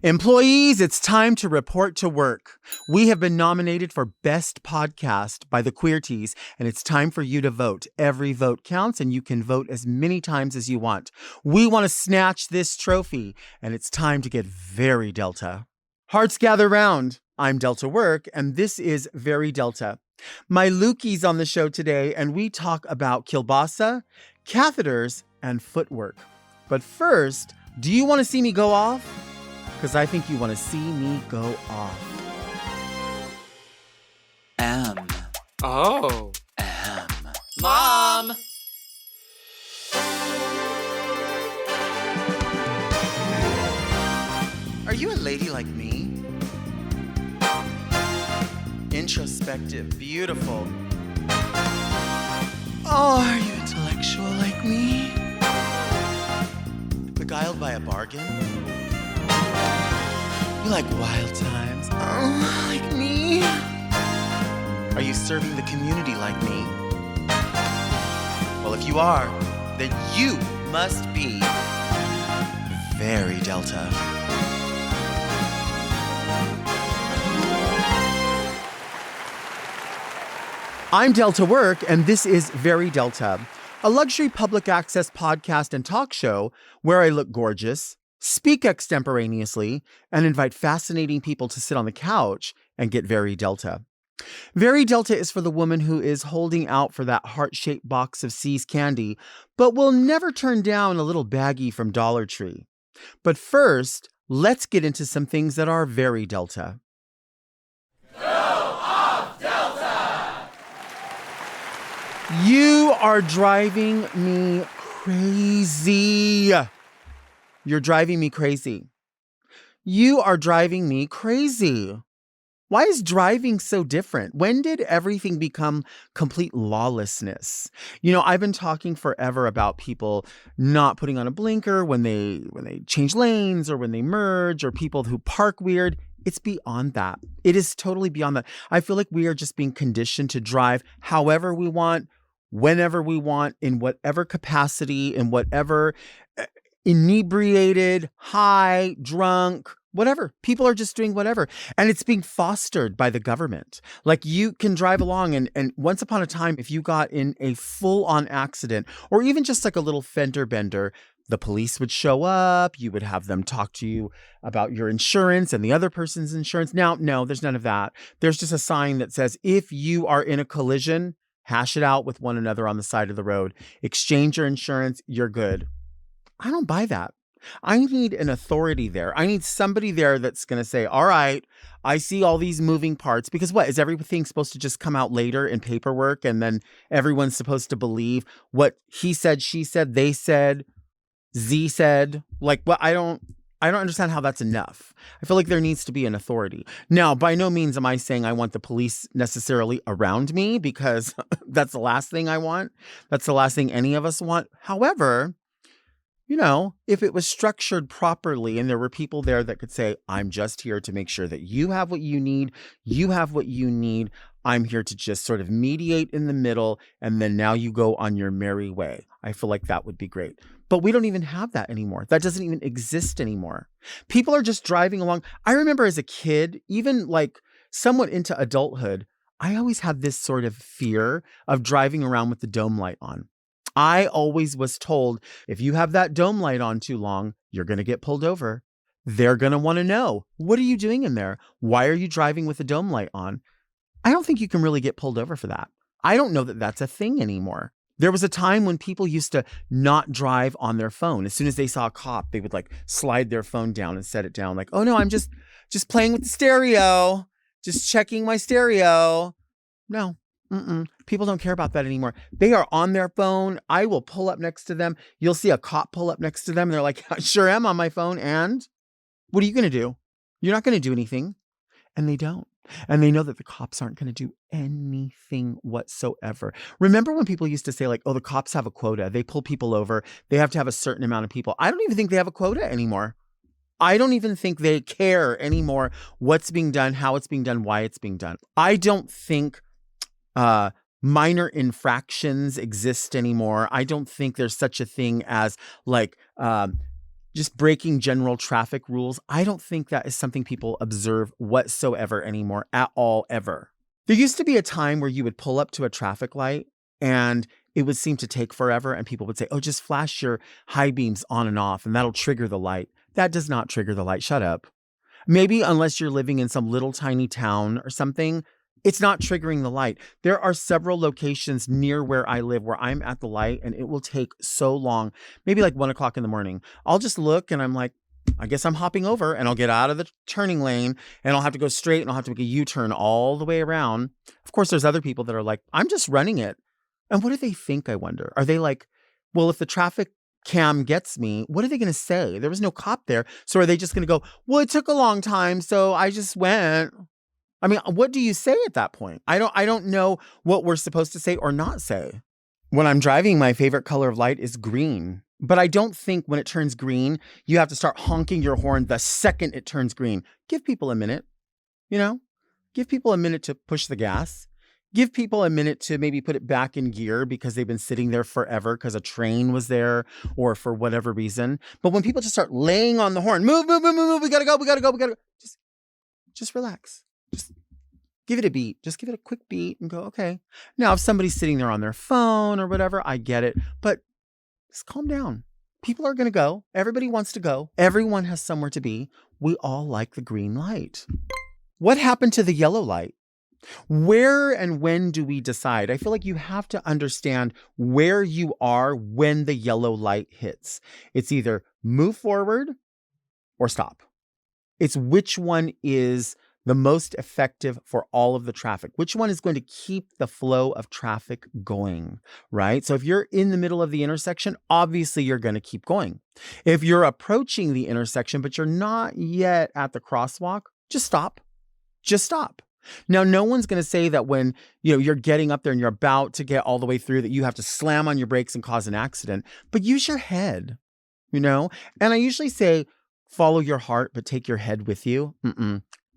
Employees, it's time to report to work. We have been nominated for Best Podcast by the Queer Tees, and it's time for you to vote. Every vote counts, and you can vote as many times as you want. We want to snatch this trophy, and it's time to get very Delta. Hearts gather round. I'm Delta Work, and this is Very Delta. My Lukey's on the show today, and we talk about kielbasa, catheters, and footwork. But first, do you want to see me go off? Because I think you want to see me go off. Oh. Mom! Are you a lady like me? Introspective, beautiful. Oh, are you intellectual like me? Beguiled by a bargain? You like wild times? Oh, like me? Are you serving the community like me? Well, if you are, then you must be very Delta. I'm Delta Work, and this is Very Delta, a luxury public access podcast and talk show where I look gorgeous, speak extemporaneously, and invite fascinating people to sit on the couch and get very Delta. Very Delta is for the woman who is holding out for that heart-shaped box of See's candy, but will never turn down a little baggie from Dollar Tree. But first, let's get into some things that are very Delta. Go off, Delta! You are driving me crazy. You're driving me crazy. You are driving me crazy. Why is driving so different? When did everything become complete lawlessness? You know, I've been talking forever about people not putting on a blinker when they change lanes or when they merge, or people who park weird. It's beyond that. It is totally beyond that. I feel like we are just being conditioned to drive however we want, whenever we want, in whatever capacity, in whatever inebriated, high, drunk, whatever. People are just doing whatever. And it's being fostered by the government. Like, you can drive along and once upon a time, if you got in a full-on accident or even just like a little fender bender, the police would show up. You would have them talk to you about your insurance and the other person's insurance. Now, no, there's none of that. There's just a sign that says, if you are in a collision, hash it out with one another on the side of the road. Exchange your insurance. You're good. I don't buy that. I need an authority there. I need somebody there that's going to say, all right, I see all these moving parts. Because what, is everything supposed to just come out later in paperwork and then everyone's supposed to believe what he said, she said, they said, Z said? Like, what? I don't understand how that's enough. I feel like there needs to be an authority. Now, by no means am I saying I want the police necessarily around me, because that's the last thing I want. That's the last thing any of us want. However, you know, if it was structured properly and there were people there that could say, I'm just here to make sure that you have what you need, you have what you need. I'm here to just sort of mediate in the middle, and then now you go on your merry way. I feel like that would be great. But we don't even have that anymore. That doesn't even exist anymore. People are just driving along. I remember as a kid, even like somewhat into adulthood, I always had this sort of fear of driving around with the dome light on. I always was told, if you have that dome light on too long, you're going to get pulled over. They're going to want to know, what are you doing in there? Why are you driving with the dome light on? I don't think you can really get pulled over for that. I don't know that that's a thing anymore. There was a time when people used to not drive on their phone. As soon as they saw a cop, they would like slide their phone down and set it down. Like, oh no, I'm just playing with the stereo, just checking my stereo. No. People don't care about that anymore. They are on their phone. I will pull up next to them. You'll see a cop pull up next to them. And they're like, I sure am on my phone. And what are you going to do? You're not going to do anything. And they don't. And they know that the cops aren't going to do anything whatsoever. Remember when people used to say like, oh, the cops have a quota. They pull people over. They have to have a certain amount of people. I don't even think they have a quota anymore. I don't even think they care anymore what's being done, how it's being done, why it's being done. I don't think minor infractions exist anymore. I don't think there's such a thing as like just breaking general traffic rules, I don't think that is something people observe whatsoever anymore at all, ever. There used to be a time where you would pull up to a traffic light and it would seem to take forever. And people would say, oh, just flash your high beams on and off and that'll trigger the light. That does not trigger the light. Shut up. Maybe unless you're living in some little tiny town or something, it's not triggering the light. There are several locations near where I live where I'm at the light and it will take so long, maybe like 1 o'clock in the morning. I'll just look and I'm like, I guess I'm hopping over, and I'll get out of the turning lane and I'll have to go straight and I'll have to make a U-turn all the way around. Of course, there's other people that are like, I'm just running it. And what do they think, I wonder? Are they like, well, if the traffic cam gets me, what are they going to say? There was no cop there. So are they just going to go, well, it took a long time, so I just went. I mean, what do you say at that point? I don't know what we're supposed to say or not say. When I'm driving, my favorite color of light is green. But I don't think when it turns green, you have to start honking your horn the second it turns green. Give people a minute, give people a minute to push the gas. Give people a minute to maybe put it back in gear because they've been sitting there forever because a train was there or for whatever reason. But when people just start laying on the horn, move, we gotta go. Just relax. Just give it a beat. Just give it a quick beat and go, okay. Now, if somebody's sitting there on their phone or whatever, I get it. But just calm down. People are going to go. Everybody wants to go. Everyone has somewhere to be. We all like the green light. What happened to the yellow light? Where and when do we decide? I feel like you have to understand where you are when the yellow light hits. It's either move forward or stop. It's which one is the most effective for all of the traffic. Which one is going to keep the flow of traffic going, right? So if you're in the middle of the intersection, obviously you're going to keep going. If you're approaching the intersection, but you're not yet at the crosswalk, just stop. Just stop. Now, no one's going to say that when you're getting up there and you're about to get all the way through that you have to slam on your brakes and cause an accident, but use your head, And I usually say, follow your heart, but take your head with you.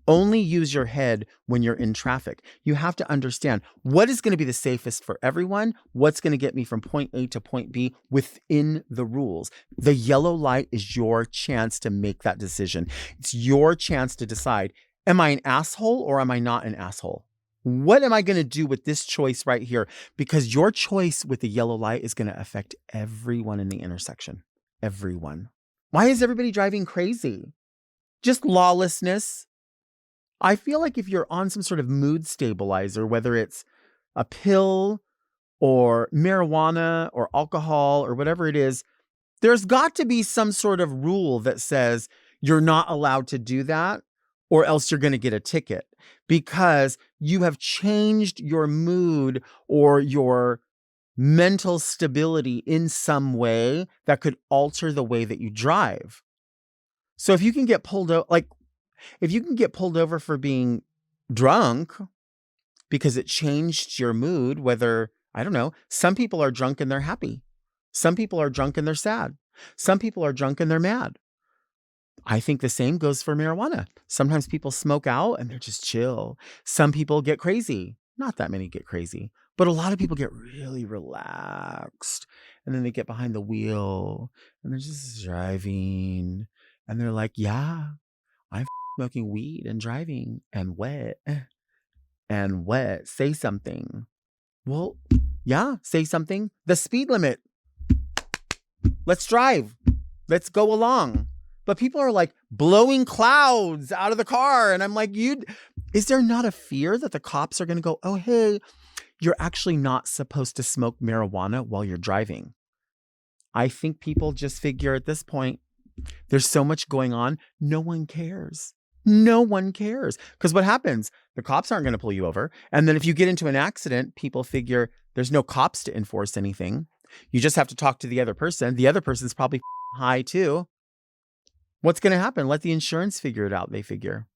Only use your head when you're in traffic. You have to understand what is going to be the safest for everyone, what's going to get me from point A to point B within the rules. The yellow light is your chance to make that decision. It's your chance to decide, am I an asshole or am I not an asshole? What am I going to do with this choice right here? Because your choice with the yellow light is going to affect everyone in the intersection. Everyone. Why is everybody driving crazy? Just lawlessness. I feel like if you're on some sort of mood stabilizer, whether it's a pill or marijuana or alcohol or whatever it is, there's got to be some sort of rule that says you're not allowed to do that or else you're going to get a ticket because you have changed your mood or your mental stability in some way that could alter the way that you drive. So if you can get pulled over, if you can get pulled over for being drunk because it changed your mood, whether, I don't know, some people are drunk and they're happy. Some people are drunk and they're sad. Some people are drunk and they're mad. I think the same goes for marijuana. Sometimes people smoke out and they're just chill. Some people get crazy. Not that many get crazy, but a lot of people get really relaxed. And then they get behind the wheel and they're just driving. And they're like, yeah, I'm smoking weed and driving and wet. Say something. Well, yeah, say something. The speed limit. Let's drive. Let's go along. But people are like blowing clouds out of the car. And I'm like, is there not a fear that the cops are going to go, oh, hey, you're actually not supposed to smoke marijuana while you're driving? I think people just figure at this point, there's so much going on. No one cares. No one cares. Because what happens? The cops aren't going to pull you over. And then if you get into an accident, people figure there's no cops to enforce anything. You just have to talk to the other person. The other person's probably high too. What's going to happen? Let the insurance figure it out, they figure.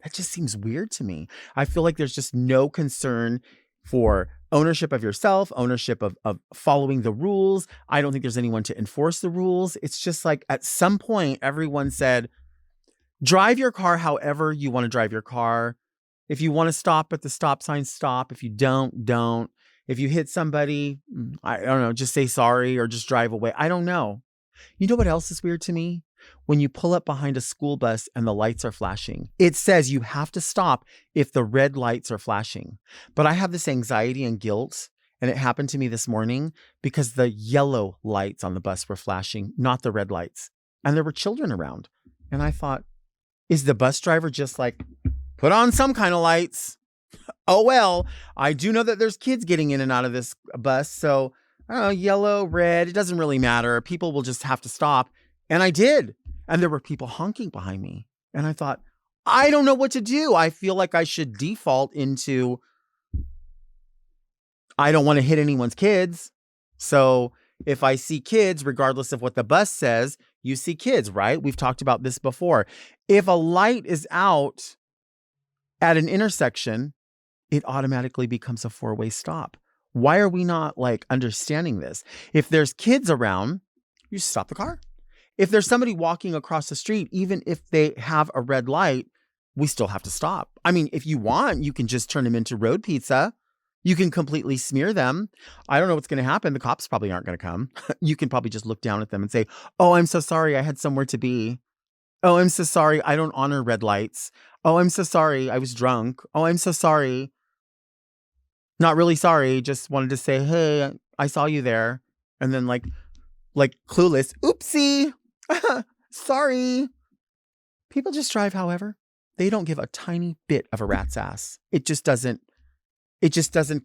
That just seems weird to me. I feel like there's just no concern for ownership of yourself, ownership of following the rules. I don't think there's anyone to enforce the rules. It's just like at some point, everyone said, drive your car however you want to drive your car. If you want to stop at the stop sign, stop. If you don't. If you hit somebody, I don't know, just say sorry or just drive away. I don't know. You know what else is weird to me? when you pull up behind a school bus and the lights are flashing. It says you have to stop if the red lights are flashing. But I have this anxiety and guilt, and it happened to me this morning because the yellow lights on the bus were flashing, not the red lights. And there were children around. And I thought, is the bus driver just like, put on some kind of lights? Oh, well, I do know that there's kids getting in and out of this bus. So, I don't know, yellow, red, it doesn't really matter. People will just have to stop. And I did. And there were people honking behind me. And I thought, I don't know what to do. I feel like I should default into, I don't want to hit anyone's kids. So if I see kids, regardless of what the bus says, you see kids, right? We've talked about this before. If a light is out at an intersection, it automatically becomes a four-way stop. Why are we not like understanding this? If there's kids around, you stop the car. If there's somebody walking across the street, even if they have a red light, we still have to stop. I mean, if you want, you can just turn them into road pizza. You can completely smear them. I don't know what's going to happen. The cops probably aren't going to come. You can probably just look down at them and say, oh, I'm so sorry. I had somewhere to be. Oh, I'm so sorry. I don't honor red lights. Oh, I'm so sorry. I was drunk. Oh, I'm so sorry. Not really sorry. Just wanted to say, hey, I saw you there. And then like clueless. Oopsie. Sorry. People just drive, however. They don't give a tiny bit of a rat's ass. It just doesn't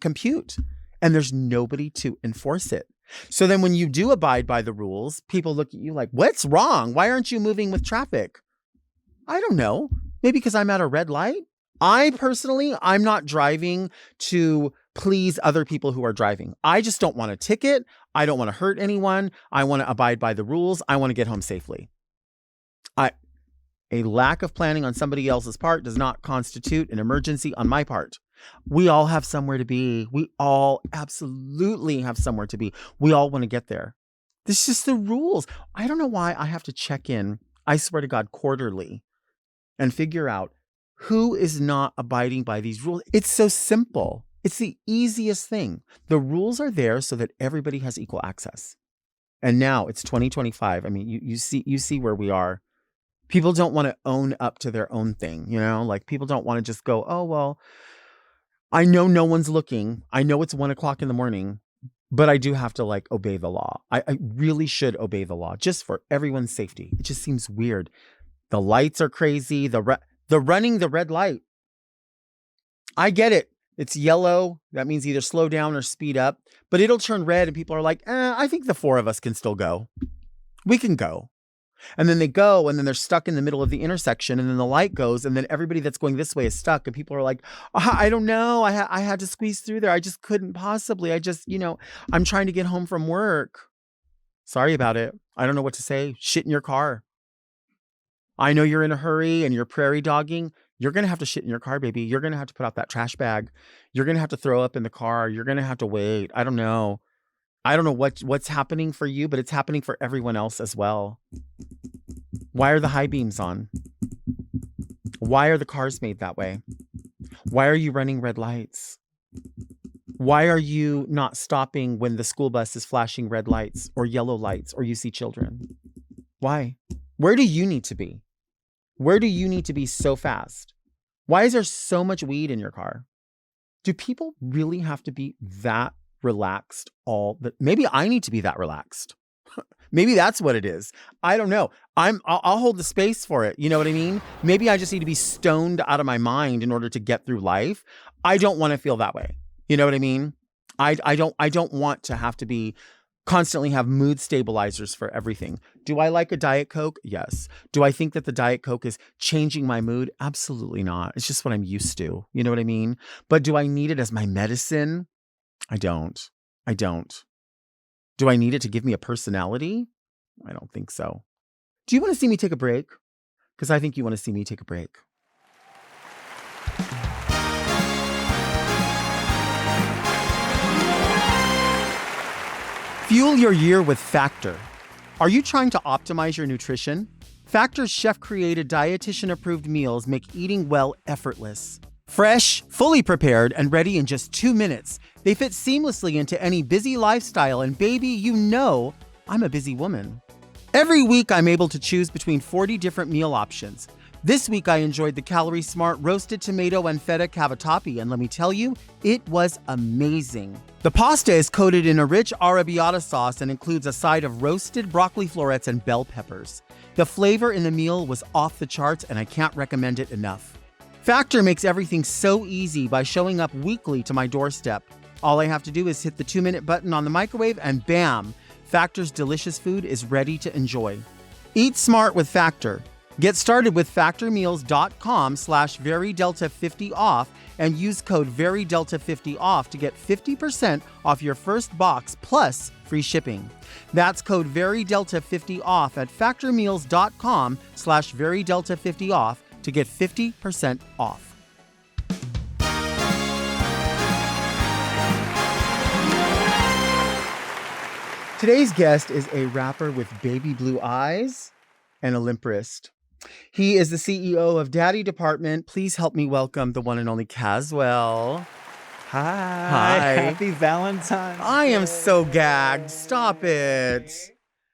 compute. And there's nobody to enforce it. So then when you do abide by the rules, people look at you like, what's wrong? Why aren't you moving with traffic? I don't know. Maybe because I'm at a red light. I'm not driving to please other people who are driving. I just don't want a ticket. I don't want to hurt anyone. I want to abide by the rules. I want to get home safely. A lack of planning on somebody else's part does not constitute an emergency on my part. We all have somewhere to be. We all absolutely have somewhere to be. We all want to get there. This is just the rules. I don't know why I have to check in, I swear to God, quarterly and figure out who is not abiding by these rules. It's so simple. It's the easiest thing. The rules are there so that everybody has equal access. And now it's 2025. I mean, you see where we are. People don't want to own up to their own thing, you know? Like people don't want to just go, oh, well, I know no one's looking. I know it's 1 o'clock in the morning, but I do have to like obey the law. I really should obey the law just for everyone's safety. It just seems weird. The lights are crazy. The running the red light. I get it. It's yellow. That means either slow down or speed up, but it'll turn red and people are like, I think the four of us can still go. We can go. And then they go and then they're stuck in the middle of the intersection and then the light goes and then everybody that's going this way is stuck and people are like, I don't know. I had to squeeze through there. I just couldn't possibly. I'm trying to get home from work. Sorry about it. I don't know what to say. Shit in your car. I know you're in a hurry and you're prairie dogging. You're going to have to shit in your car, baby. You're going to have to put out that trash bag. You're going to have to throw up in the car. You're going to have to wait. I don't know. I don't know what's happening for you, but it's happening for everyone else as well. Why are the high beams on? Why are the cars made that way? Why are you running red lights? Why are you not stopping when the school bus is flashing red lights or yellow lights or you see children? Why? Where do you need to be? Where do you need to be so fast? Why is there so much weed in your car? Do people really have to be that relaxed maybe I need to be that relaxed. Maybe that's what it is. I don't know. I'll hold the space for it. You know what I mean? Maybe I just need to be stoned out of my mind in order to get through life. I don't want to feel that way. You know what I mean? I don't want to have to be constantly have mood stabilizers for everything. Do I like a Diet Coke? Yes. Do I think that the Diet Coke is changing my mood? Absolutely not. It's just what I'm used to. You know what I mean? But do I need it as my medicine? I don't. Do I need it to give me a personality? I don't think so. Do you want to see me take a break? Because I think you want to see me take a break. Fuel your year with Factor. Are you trying to optimize your nutrition? Factor's chef-created, dietitian-approved meals make eating well effortless. Fresh, fully prepared, and ready in just 2 minutes. They fit seamlessly into any busy lifestyle, and baby, you know I'm a busy woman. Every week, I'm able to choose between 40 different meal options. This week, I enjoyed the Calorie Smart roasted tomato and feta cavatappi, and let me tell you, it was amazing. The pasta is coated in a rich arrabbiata sauce and includes a side of roasted broccoli florets and bell peppers. The flavor in the meal was off the charts, and I can't recommend it enough. Factor makes everything so easy by showing up weekly to my doorstep. All I have to do is hit the 2-minute button on the microwave and bam, Factor's delicious food is ready to enjoy. Eat smart with Factor. Get started with factormeals.com/verydelta50 off and use code verydelta50 off to get 50% off your first box plus free shipping. That's code verydelta50 off at factormeals.com/verydelta50 off to get 50% off. Today's guest is a rapper with baby blue eyes and a limp wrist. He is the CEO of Daddy Department. Please help me welcome the one and only Cazwell. Hi. Happy Valentine. I am so gagged. Stop it.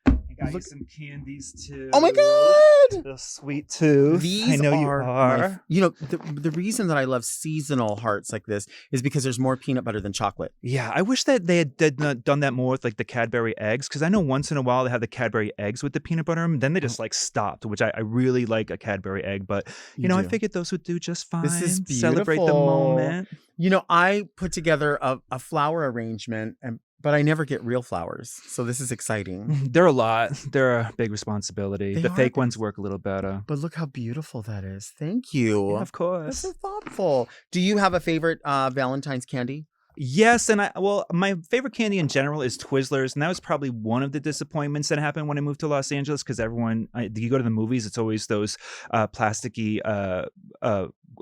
I got you some candies too. Oh my God. The sweet tooth. These I know you are. are. The reason that I love seasonal hearts like this is because there's more peanut butter than chocolate. Yeah, I wish that they had done that more with like the Cadbury eggs, because I know once in a while they have the Cadbury eggs with the peanut butter, and then they just like stopped, which I really like a Cadbury egg, but you know, I figured those would do just fine. This is beautiful. Celebrate the moment. You know, I put together a flower arrangement, but I never get real flowers. So this is exciting. They're a lot. They're a big responsibility. They the are fake ones work a little better. But look how beautiful that is. Thank you. Yeah, of course. That's so thoughtful. Do you have a favorite Valentine's candy? Yes, and my favorite candy in general is Twizzlers, and that was probably one of the disappointments that happened when I moved to Los Angeles, because you go to the movies, it's always those plasticky,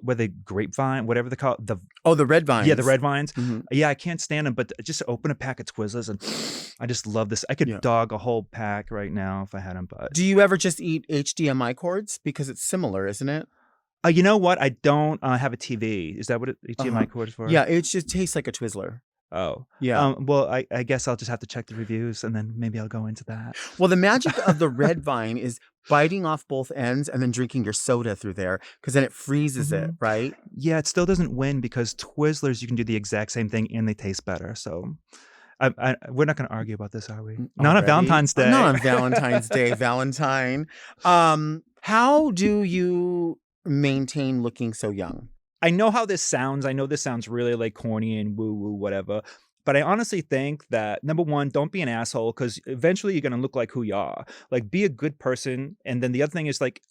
what are they, grapevine, whatever they call it, the red vines. Yeah, the red vines. Mm-hmm. Yeah, I can't stand them, but just open a pack of Twizzlers, and I just love this. I could dog a whole pack right now if I had them. But do you ever just eat HDMI cords? Because it's similar, isn't it? You know what? I don't have a TV. Is that what HDMI cord is for? Yeah, it just tastes like a Twizzler. Oh. Yeah. Well, I guess I'll just have to check the reviews, and then maybe I'll go into that. Well, the magic of the red vine is biting off both ends and then drinking your soda through there, because then it freezes it, right? Yeah, it still doesn't win, because Twizzlers, you can do the exact same thing and they taste better. So we're not going to argue about this, are we? Not on Valentine's Day. Not on Valentine's Day, Valentine. How do you maintain looking so young? I know how this sounds. I know this sounds really like corny and woo-woo, whatever. But I honestly think that, number one, don't be an asshole, because eventually you're going to look like who you are. Like, be a good person. And then the other thing is, like,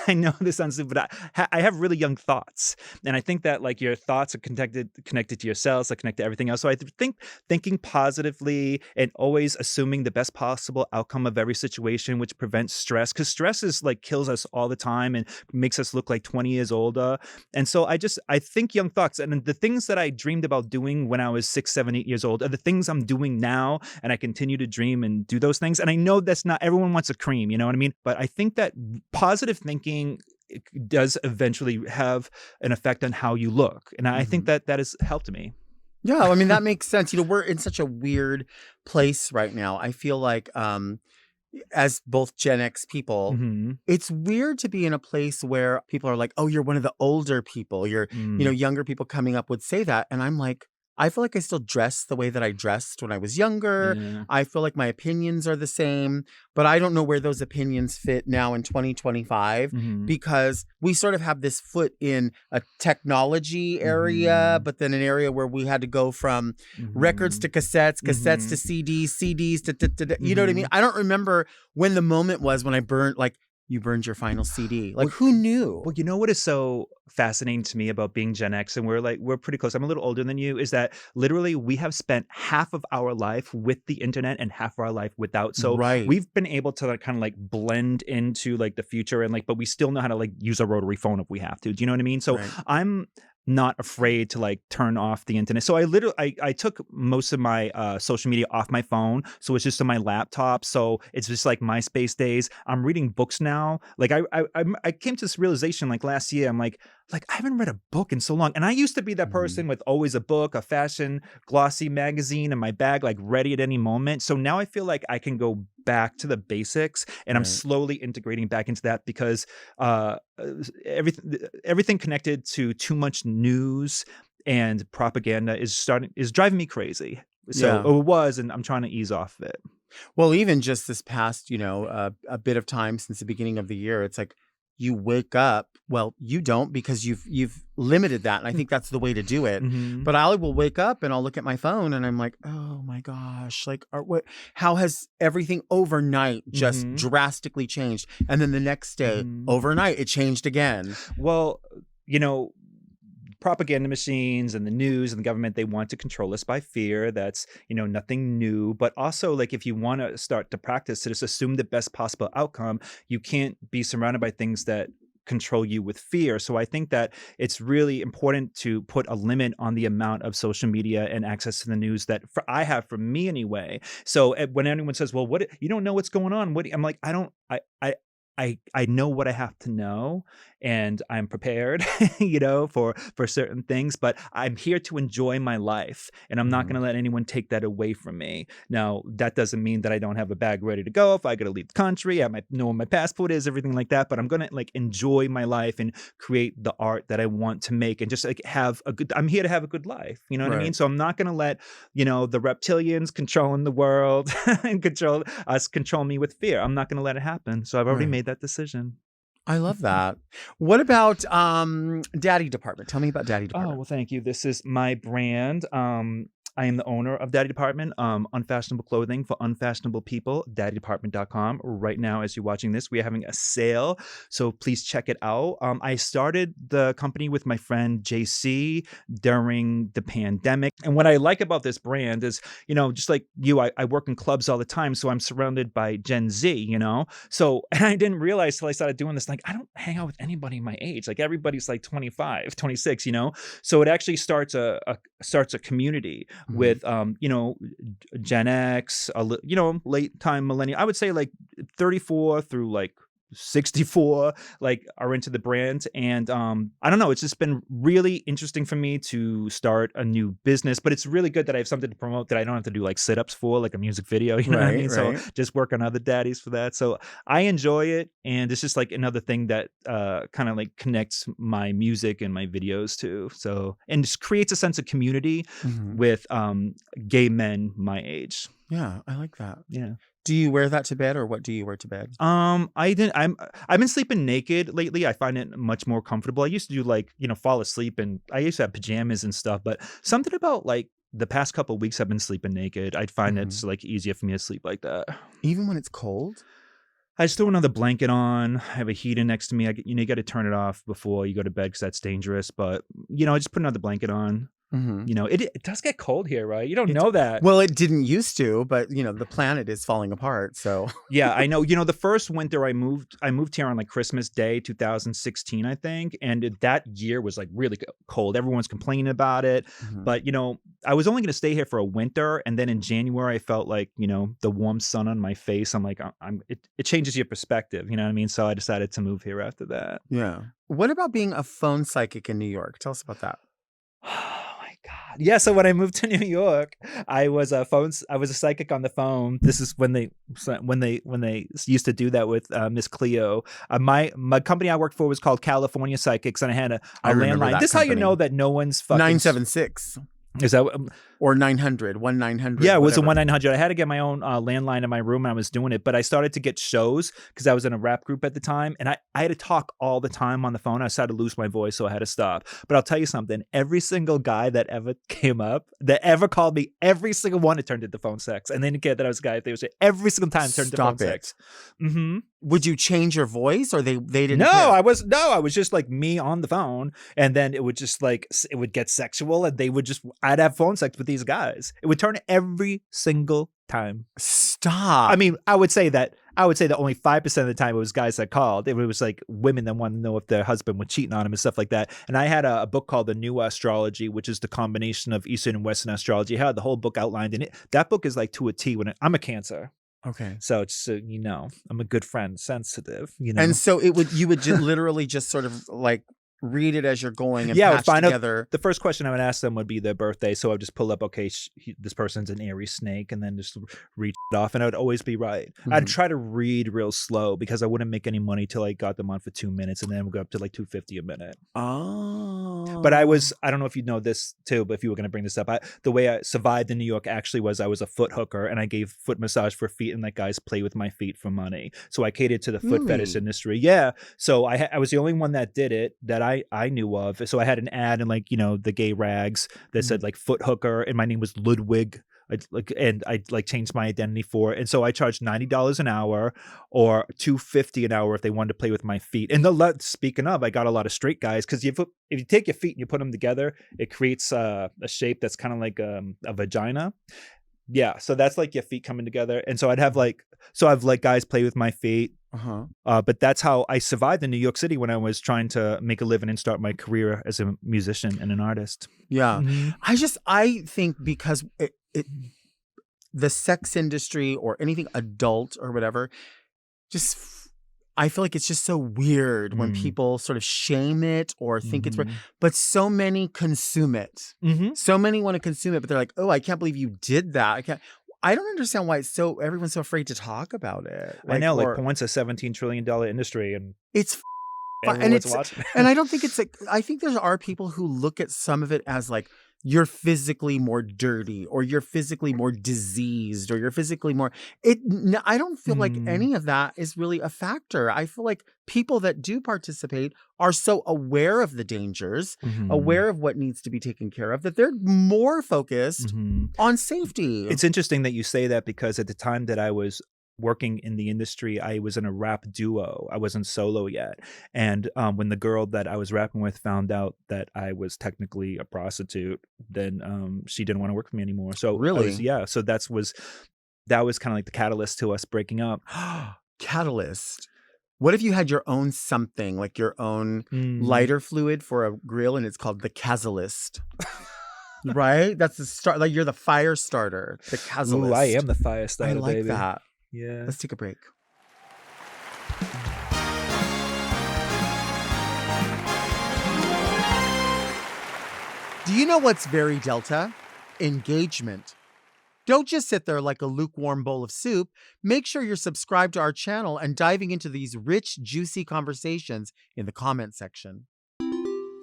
I know this sounds stupid, but I have really young thoughts. And I think that, like, your thoughts are connected to your cells, are connected to everything else. So I think thinking positively and always assuming the best possible outcome of every situation, which prevents stress, because stress is like kills us all the time and makes us look like 20 years older. And so I think young thoughts, and the things that I dreamed about doing when I was 6, 7, 8 years old are the things I'm doing now. And I continue to dream and do those things. And I know that's not everyone wants a cream, you know what I mean? But I think that positive thinking does eventually have an effect on how you look. And I think that has helped me. Yeah, I mean, that makes sense. You know, we're in such a weird place right now. I feel like as both Gen X people, it's weird to be in a place where people are like, oh, you're one of the older people. You're, younger people coming up would say that. And I'm like, I feel like I still dress the way that I dressed when I was younger. Yeah. I feel like my opinions are the same, but I don't know where those opinions fit now in 2025 because we sort of have this foot in a technology area, but then an area where we had to go from records to cassettes, cassettes to CDs, CDs to you know what I mean? I don't remember when the moment was when I you burned your final CD. Like, who knew? Well, you know what is so fascinating to me about being Gen X, and we're pretty close. I'm a little older than you, is that literally we have spent half of our life with the internet and half of our life without. So we've been able to kind of like blend into like the future and but we still know how to like use a rotary phone if we have to. Do you know what I mean? So I'm not afraid to like turn off the internet. So I took most of my social media off my phone. So it's just on my laptop. So it's just like MySpace days. I'm reading books now. Like I came to this realization like last year. I'm like I haven't read a book in so long. And I used to be that person with always a book, a fashion glossy magazine in my bag, like ready at any moment. So now I feel like I can go back to the basics, and I'm Right. slowly integrating back into that because everything connected to too much news and propaganda is driving me crazy. So Yeah. it was, and I'm trying to ease off of it. Well, even just this past, a bit of time since the beginning of the year, it's like you wake up. Well, you don't because you've limited that, and I think that's the way to do it. Mhm. But I will wake up and I'll look at my phone and I'm like, oh my gosh, like, how has everything overnight just Mhm. drastically changed? And then the next day, Mhm. overnight, it changed again. Well, you know, propaganda machines and the news and the government, they want to control us by fear. That's, nothing new. But also, like, if you want to start to practice to just assume the best possible outcome, you can't be surrounded by things that control you with fear. So I think that it's really important to put a limit on the amount of social media and access to the news that I have, for me anyway. So when anyone says, well, what, you don't know what's going on, I'm like, I don't, I know what I have to know, and I'm prepared, for certain things, but I'm here to enjoy my life, and I'm not going Mhm. to let anyone take that away from me. Now, that doesn't mean that I don't have a bag ready to go if I got to leave the country. I might know where my passport is, everything like that, but I'm going to like enjoy my life and create the art that I want to make, and just like I'm here to have a good life. You know what I mean? Right. So I'm not going to let, the reptilians controlling the world and control me with fear. I'm not going to let it happen. So I've already Right. made that decision. I love that. What about Daddy Department? Tell me about Daddy Oh, Department. well, thank you. This is my brand. I am the owner of Daddy Department, unfashionable clothing for unfashionable people, daddydepartment.com. Right now, as you're watching this, we're having a sale, so please check it out. I started the company with my friend JC during the pandemic. And what I like about this brand is, just like you, I work in clubs all the time, so I'm surrounded by Gen Z, So, and I didn't realize till I started doing this, like, I don't hang out with anybody my age. Like, everybody's like 25, 26, So it actually starts a community Mhm. with Gen X, late time millennial. I would say like 34 through like 64 like are into the brand. And I don't know, it's just been really interesting for me to start a new business, but it's really good that I have something to promote that I don't have to do like sit-ups for, like a music video. You know what I Right, mean? So right. just work on other daddies for that. So I enjoy it, and it's just like another thing that kind of like connects my music and my videos too. So, and just creates a sense of community Mhm. with gay men my age. Yeah, I like that. Yeah. Do you wear that to bed, or what do you wear to bed? I didn't. I've been sleeping naked lately. I find it much more comfortable. I used to do like fall asleep, and I used to have pajamas and stuff. But something about like the past couple of weeks, I've been sleeping naked. I'd find it's Mhm. like easier for me to sleep like that. Even when it's cold? I just throw another blanket on. I have a heater next to me. You got to turn it off before you go to bed because that's dangerous. But I just put another blanket on. Mhm. It does get cold here, right? You don't It know that. Well, it didn't used to, but, the planet is falling apart, so Yeah, I know. The first winter I moved here on like Christmas Day, 2016, I think, and that year was like really cold. Everyone's complaining about it, Mhm. but I was only going to stay here for a winter, and then in January, I felt like the warm sun on my face. I'm like, it changes your perspective. You know what I mean? So I decided to move here after that. Yeah. What about being a phone psychic in New York? Tell us about that. Oh my God. Yeah, so when I moved to New York, I was a psychic on the phone. This is when they used to do that with Miss Cleo. My company I worked for was called California Psychics, and I had a I remember landline. that This is how you know company. that no one's fucking 976 is that or 900, 1-900, yeah, it was a whatever. 1-900. I had to get my own landline in my room, and I was doing it, but I started to get shows because I was in a rap group at the time, and I had to talk all the time on the phone. I started to lose my voice, so I had to stop. But I'll tell you something, every single guy that ever came up, that ever called me, every single one, it turned into phone sex. And they didn't care that I was a guy. They would say every single time it turned into phone Stop sex. it. Mm-hmm. Would you change your voice, or they didn't No, care? I was just like me on the phone, and then it would just like it would get sexual, and I'd have phone sex with these guys. It would turn every single time. I Stop. mean, I would say that only 5% of the time it was guys that called. It was like women that wanted to know if their husband was cheating on them and stuff like that. And I had a book called The New Astrology, which is the combination of Eastern and Western astrology. I had the whole book outlined in it. That book is like to a T. I'm a Cancer. Okay. So it's I'm a good friend, sensitive, And so you would literally just sort of like read it as you're going and Yeah, I would patch find out together. the first question I would ask them would be their birthday. So I would just pull up, okay, this person's an Aries snake, and then just read it off, and I would always be right. I'd Mhm. try to read real slow because I wouldn't make any money till I got them on for 2 minutes, and then we'll go up to like $2.50 a minute. But I don't know if you know this too, but if you were going to bring this up, the way I survived in New York actually was I was a foot hooker, and I gave foot massage for feet and let guys play with my feet for money. So I catered to the foot fetish Really? industry. Yeah. So I was the only one that did it that I knew of. So I had an ad in like, the gay rags that said like foot hooker, and my name was Ludwig. I changed my identity for it, and so I charged $90 an hour or $2.50 an hour if they wanted to play with my feet. And speaking of, I got a lot of straight guys because if you take your feet and you put them together, it creates a shape that's kind of like a vagina. Yeah, so that's like your feet coming together, and so I've guys play with my feet. But that's how I survived in New York City when I was trying to make a living and start my career as a musician and an artist. Yeah. Mhm. I think because the sex industry or anything adult or whatever, I feel like it's just so weird when people sort of shame it or think it's weird. But so many consume it. So many want to consume it, but they're like, oh, I can't believe you did that. I don't understand why everyone's so afraid to talk about it. I know, like porn's a $17 trillion industry, and it's everyone's watching. And I don't think it's like, I think there are people who look at some of it as like, you're physically more dirty or you're physically more diseased or you're physically more I don't feel like any of that is really a factor. I feel like people that do participate are so aware of the dangers, aware of what needs to be taken care of, that they're more focused on safety. It's interesting that you say that because at the time that I was working in the industry, I was in a rap duo. I wasn't solo yet. And when the girl that I was rapping with found out that I was technically a prostitute, then she didn't want to work for me anymore. So really? So that was kind of like the catalyst to us breaking up. Catalyst. What if you had your own something, like your own lighter fluid for a grill, and it's called the Cazwellist? Right? That's the start. Like you're the fire starter, the Cazwellist. Ooh, I am the fire starter, I like baby. that. Yeah. Let's take a break. Do you know what's very Delta? Engagement. Don't just sit there like a lukewarm bowl of soup. Make sure you're subscribed to our channel and diving into these rich, juicy conversations in the comment section.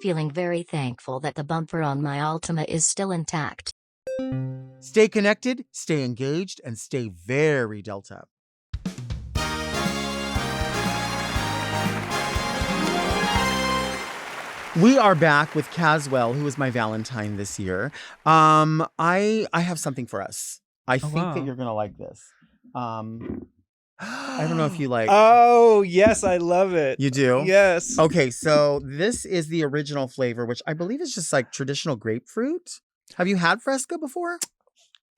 Feeling very thankful that the bumper on my Altima is still intact. Stay connected, stay engaged, and stay very Delta. We are back with Cazwell, who was my Valentine this year. I have something for us. I think that you're gonna like this. I don't know if you like. Oh, yes, I love it. You do? Yes. Okay, so this is the original flavor, which I believe is just like traditional grapefruit. Have you had Fresca before?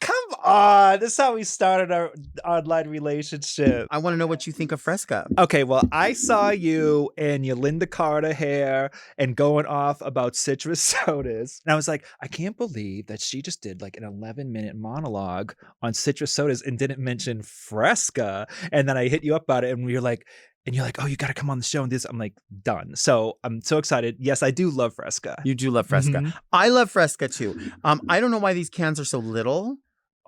Come on. This is how we started our online relationship. I want to know what you think of Fresca. Okay, well, I saw you in your Linda Carter hair and going off about citrus sodas. And I was like, I can't believe that she just did like an 11-minute monologue on citrus sodas and didn't mention Fresca. And then I hit you up about it, and you're like, oh, you got to come on the show and this. I'm like, done. So I'm so excited. Yes, I do love Fresca. You do love Fresca. I love Fresca too. I don't know why these cans are so little.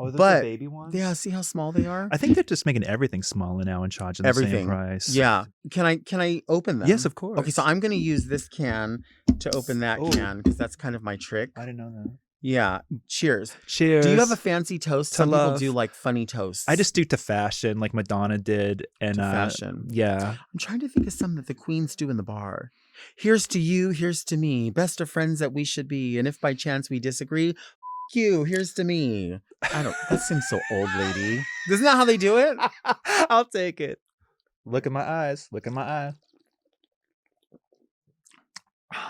Oh, those but are baby ones? Yeah, see how small they are? I think they're just making everything smaller now and charging the same price. Yeah. Can I open them? Yes, of course. Okay, so I'm going to use this can to open that can because that's kind of my trick. I didn't know that. Yeah. Cheers. Cheers. Do you have a fancy toast? Some people do like funny toasts. I just do to fashion like Madonna did. And to fashion. Yeah. I'm trying to think of some that the queens do in the bar. Here's to you, here's to me, best of friends that we should be. And if by chance we disagree, you, here's to me. That seems so old, lady. Isn't that how they do it? I'll take it. Look at my eyes. Look at my eyes.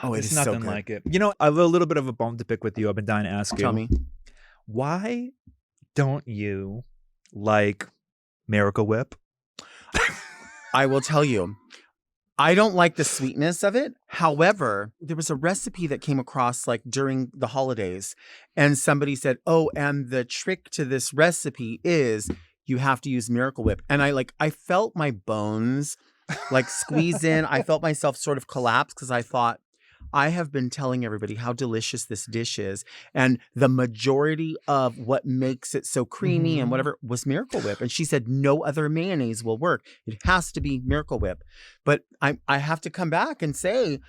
Oh, it's nothing so good. like it. You know, I have a little bit of a bone to pick with you. I've been dying to ask you. Tell me. Why don't you like Miracle Whip? I will tell you. I don't like the sweetness of it. However, there was a recipe that came across like during the holidays, and somebody said, oh, and the trick to this recipe is you have to use Miracle Whip. And I felt my bones like squeeze in. I felt myself sort of collapse because I thought, I have been telling everybody how delicious this dish is. And the majority of what makes it so creamy and whatever was Miracle Whip. And she said no other mayonnaise will work. It has to be Miracle Whip. But I have to come back and say,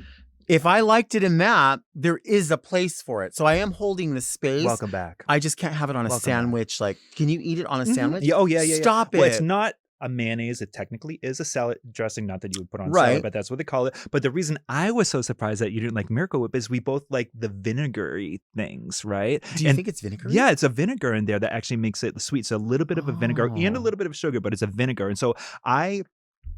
if I liked it in that, there is a place for it. So I am holding the space. Welcome back. I just can't have it on a sandwich. Like, can you eat it on a sandwich? Yeah, yeah. Stop it. Well, it's not a mayonnaise. It technically is a salad dressing, not that you would put on Right. salad, but that's what they call it. But the reason I was so surprised that you didn't like Miracle Whip is we both like the vinegary things, right? Do you think it's vinegar? Yeah, it's a vinegar in there that actually makes it sweet. So a little bit of a vinegar and a little bit of sugar, but it's a vinegar. And so I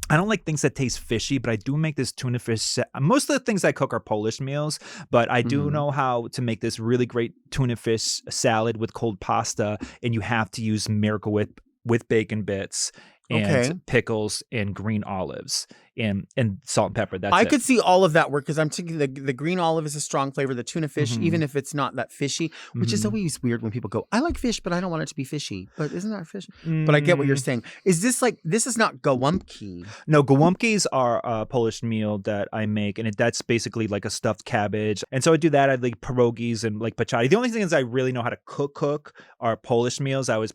don't like things that taste fishy, but I do make this tuna fish. Most of the things I cook are Polish meals, but I do know how to make this really great tuna fish salad with cold pasta, and you have to use Miracle Whip with bacon bits and pickles and green olives and salt and pepper. That's I it. could see all of that work because I'm thinking the green olive is a strong flavor. The tuna fish, even if it's not that fishy, which is always weird when people go, I like fish, but I don't want it to be fishy. But isn't that fish? But I get what you're saying. Is this like, this is not gołąbki? No, gołąbkis are a Polish meal that I make, and that's basically like a stuffed cabbage. And so I do that. I like pierogies and like pachadi. The only things I really know how to cook are Polish meals. I was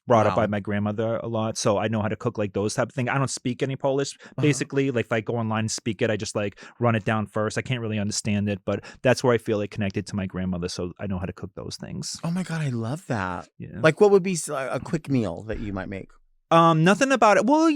brought up by my grandmother a lot, so I know how to cook like those type of things. I don't speak any Polish. Basically, like if I go online and speak it, I just like run it down first. I can't really understand it, but that's where I feel like connected to my grandmother, so I know how to cook those things. Oh my God, I love that. Yeah. Like, what would be a quick meal that you might make? Nothing about it. Well,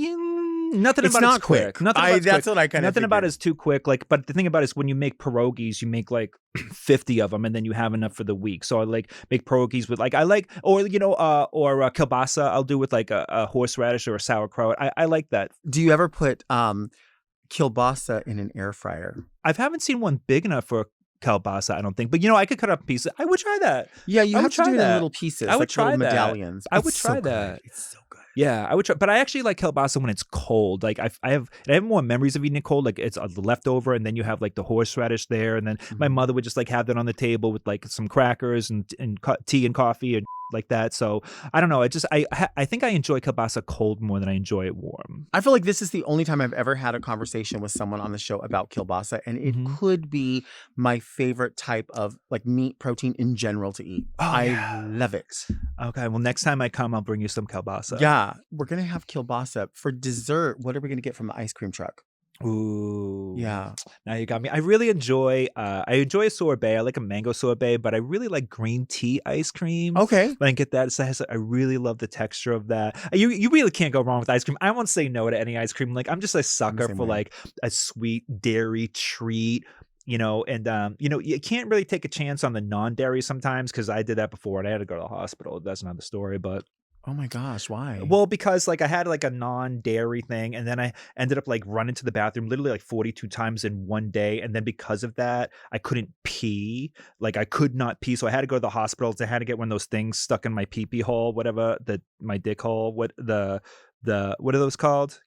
nothing It's about not it's quick. quick. Nothing about it's that's quick. what I kind of Nothing about it is too quick. Like, but the thing about it is when you make pierogies, you make like 50 of them, and then you have enough for the week. So I like make pierogies with like or kielbasa. I'll do with like a horseradish or a sauerkraut. I like that. Do you ever put kielbasa in an air fryer? I haven't seen one big enough for kielbasa, I don't think. But I could cut up pieces. I would try that. Yeah, you I have would to try do it in that. little pieces. I would like try little that. medallions. I would It's try so that. Good. It's so good. Yeah, I would try, but I actually like kielbasa when it's cold. Like I have more memories of eating it cold. Like it's a leftover, and then you have like the horseradish there, and then my mother would just like have that on the table with like some crackers and tea and coffee and like that. So I don't know. I think I enjoy kielbasa cold more than I enjoy it warm. I feel like this is the only time I've ever had a conversation with someone on the show about kielbasa, and it could be my favorite type of like meat protein in general to eat. I love it. Okay, well next time I come, I'll bring you some kielbasa. Yeah, we're gonna have kielbasa for dessert. What are we gonna get from the ice cream truck? Ooh. Yeah. Now you got me. I really enjoy a sorbet. I like a mango sorbet, but I really like green tea ice cream. Okay. When I get that, I really love the texture of that. You really can't go wrong with ice cream. I won't say no to any ice cream. Like I'm just a sucker for like a sweet dairy treat. And you can't really take a chance on the non-dairy sometimes, because I did that before and I had to go to the hospital. That's another story, but Oh my gosh, why? well, because like I had like a non-dairy thing, and then I ended up like running to the bathroom literally like 42 times in one day, and then because of that, I couldn't pee. Like I could not pee, so I had to go to the hospital. I had to get one of those things stuck in my pee-pee hole, whatever, my dick hole. What are those called?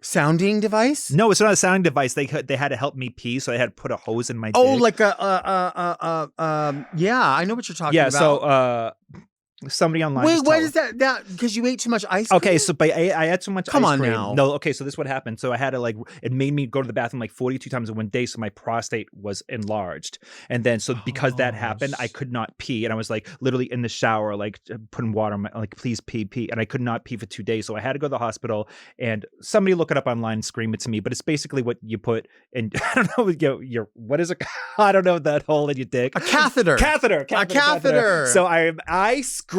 Sounding device? No, it's not a sounding device. They had to help me pee, so I had to put a hose in my dick. Oh, like yeah, I know what you're talking about. So somebody online. Wait, what is that? That because you ate too much ice cream? Okay, so but I had too much Come ice on cream. now. No, okay, so this is what happened. So I had to it made me go to the bathroom like 42 times in one day, so my prostate was enlarged. And then so because that happened, I could not pee, and I was like literally in the shower, like putting water on my, like please pee, and I could not pee for 2 days. So I had to go to the hospital, and somebody look it up online and scream it to me, but it's basically what you put in, I don't know, your what is it? I don't know, that hole in your dick. A catheter. Catheter. A catheter. So I screamed.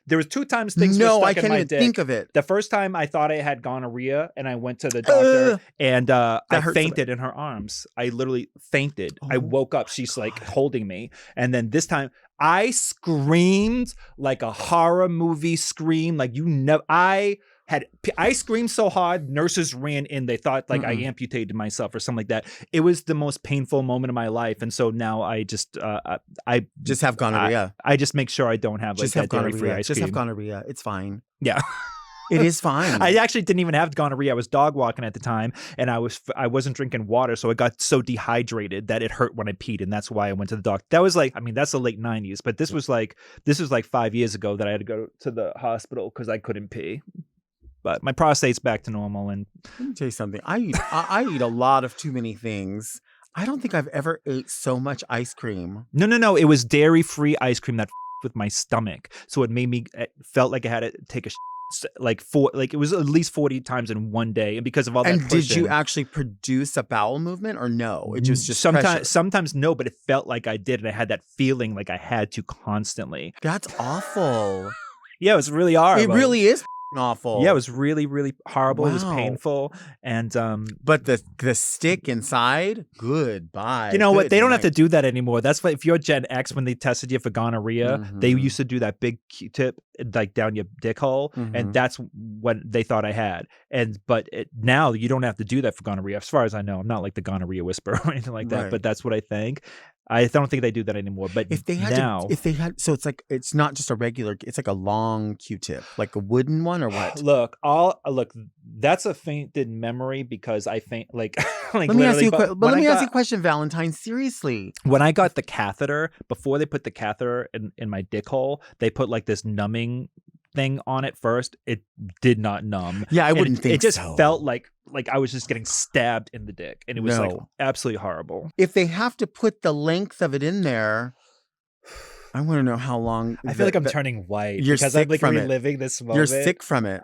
There was 2 times things were No, stuck I in can't my even dick. think of it. The first time I thought I had gonorrhea, and I went to the doctor, and I hurts fainted in her arms. I literally fainted. I woke up. She's like holding me. And then this time I screamed like a horror movie scream. Like I screamed so hard, nurses ran in. They thought like I amputated myself or something like that. It was the most painful moment of my life. And so now I just have gonorrhea. I just make sure I don't have like Just have that dairy-free gonorrhea. ice Just cream. have gonorrhea. It's fine. Yeah. It is fine. I actually didn't even have gonorrhea. I was dog walking at the time, and I wasn't drinking water, so I got so dehydrated that it hurt when I peed, and that's why I went to the doctor. That was like, I mean, that's the late 90s, but this was like 5 years ago that I had to go to the hospital because I couldn't pee. but my prostate's back to normal. And Let me tell you something. I eat a lot of too many things. I don't think I've ever ate so much ice cream. no, it was dairy-free ice cream that with my stomach, so it felt like I had to take a like it was at least 40 times in one day, and because of all that. And did you actually produce a bowel movement or no? It was just pressure. Sometimes no, but it felt like I did, and I had that feeling like I had to constantly. That's awful. Yeah, it was really horrible. It really is awful. Yeah, it was really, really horrible. Wow. It was painful, and but the stick inside, goodbye. you know what? Good They don't have night. to do that anymore. That's why if you're Gen X, when they tested you for gonorrhea, they Mhm. used to do that big Q-tip like down your dick hole, Mhm. and that's what they thought I had. But now you don't have to do that for gonorrhea, as far as I know. I'm not like the gonorrhea whisperer or anything like that, Right. but that's what I think. I don't think they do that anymore. But If they had now, so it's not just a regular. It's like a long Q-tip, like a wooden one, or what? look, that's a fainted memory because I faint like like Let me ask literally, you. but But let when me I ask you a got- question, Valentine. Seriously. When I got the catheter, before they put the catheter in my dick hole, they put like this numbing thing on it first. It did not numb. Yeah, I And wouldn't think it just so. felt like I was just getting stabbed in the dick, and it was like No. absolutely horrible. If they have to put the length of it in there, I want to know how long. I feel like I'm turning white you're because sick I'm like from it. reliving this moment. You're sick from it.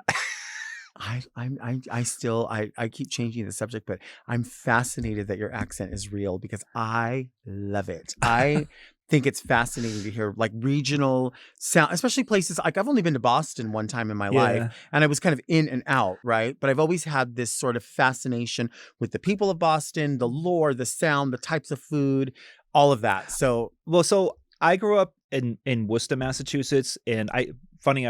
I keep changing the subject, but I'm fascinated that your accent is real because I love it. I think it's fascinating to hear like regional sound, especially places like I've only been to Boston one time in my life, and I was kind of in and out, right? But I've always had this sort of fascination with the people of Boston, the lore, the sound, the types of food, all of that. So So I grew up in Worcester, Massachusetts, and I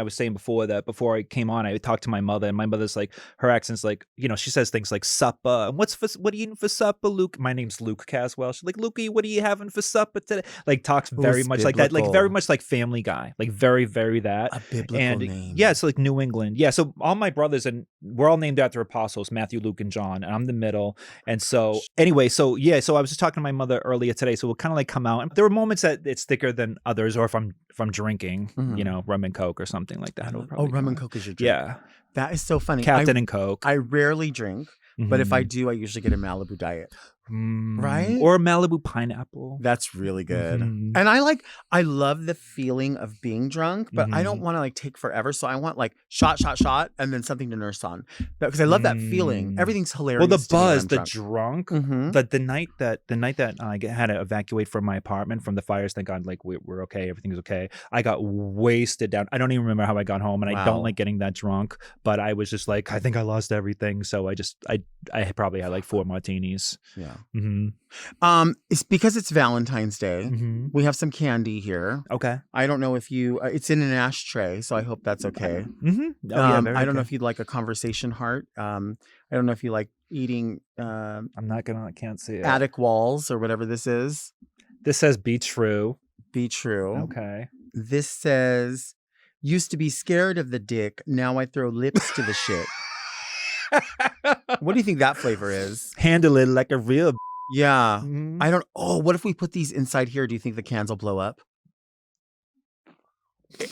was saying before that before I came on, I talked to my mother, and my mother's like, her accent's like, she says things like supper. And what are you eating for supper, Luke? My name's Luke Cazwell. She's like, Lukey, what are you having for supper today? Like talks very it's much like that, like biblical. very much like Family Guy, like very, very that. a biblical And name. yeah, it's like New England. Yeah, so all my brothers, and we're all named after apostles, Matthew, Luke, and John, and I'm the middle. And so anyway, so I was just talking to my mother earlier today, so we'll kind of like come out. And there were moments that it's thicker than others, or if I'm drinking, Mhm. rum and Coke or something like that. Oh, rum and Coke is your drink. Yeah, That is so funny. Captain and Coke. I rarely drink, but if I Mhm. do, I usually get a Malibu Diet. Right? Or a Malibu pineapple. That's really good. Mhm. And I love the feeling of being drunk, but I don't Mhm. want to like take forever. So I want like shot, and then something to nurse on. Because I love that feeling. Mm. Everything's hilarious. Well, the to me when buzz, I'm the drunk. drunk, Mhm. the night that I had to evacuate from my apartment from the fires. Thank God, like we're okay, everything's okay. I got wasted down. I don't even remember how I got home, and I Wow. don't like getting that drunk. But I was just like, I think I lost everything. So I probably had like 4 martinis. Yeah. Mm-hmm. It's because it's Valentine's Day. Mm-hmm. We have some candy here. Okay. I don't know if you. It's in an ashtray, so I hope that's okay. Mm-hmm. I don't know if you'd like a conversation heart. I don't know if you like eating I'm not gonna. I can't see it. attic walls or whatever this is. This says be true. Be true. Okay. This says, used to be scared of the dick. Now I throw lips to the shit. What do you think that flavor is? Handle it like a real. Yeah. Mhm. I don't. Oh, what if we put these inside here? Do you think the cans will blow up?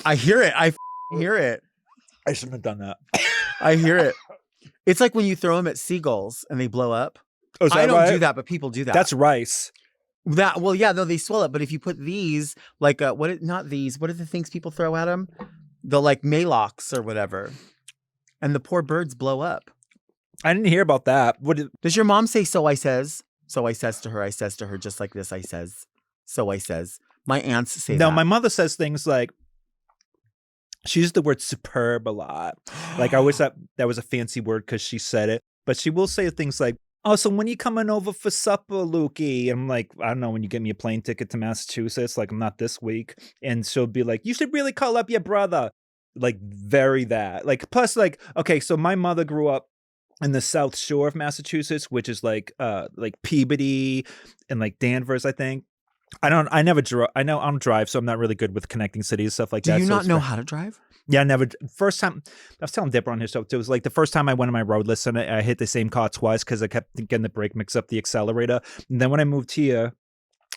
I hear it. Hear it. I shouldn't have done that. I hear it. It's like when you throw them at seagulls and they blow up. Oh, is I that don't right? do that, but people do that. That's rice. Well, yeah, no, they swell up. But if you put these, like, not these, what are the things people throw at them? The like Malox or whatever. And the poor birds blow up. I didn't hear about that. Does your mom say, so I says? So I says to her, just like this, I says. So I says. My aunts say No, that. my mother says things like, she used the word superb a lot. Like I wish that was a fancy word because she said it. But she will say things like, oh, so when you coming over for supper, Lukey? And I'm like, I don't know, when you get me a plane ticket to Massachusetts, like I'm not this week. And she'll be like, you should really call up your brother. Like very that. Like plus like, okay, so my mother grew up in the South Shore of Massachusetts, which is like Peabody and like Danvers, I think. I never don't drive, so I'm not really good with connecting cities, stuff like Do that. you so not it's know very- how to drive? Yeah, never. First time, I was telling Dipper on his show, it was like the first time I went on my roadless and I hit the same car twice because I kept getting the brake mix up the accelerator. And then when I moved here,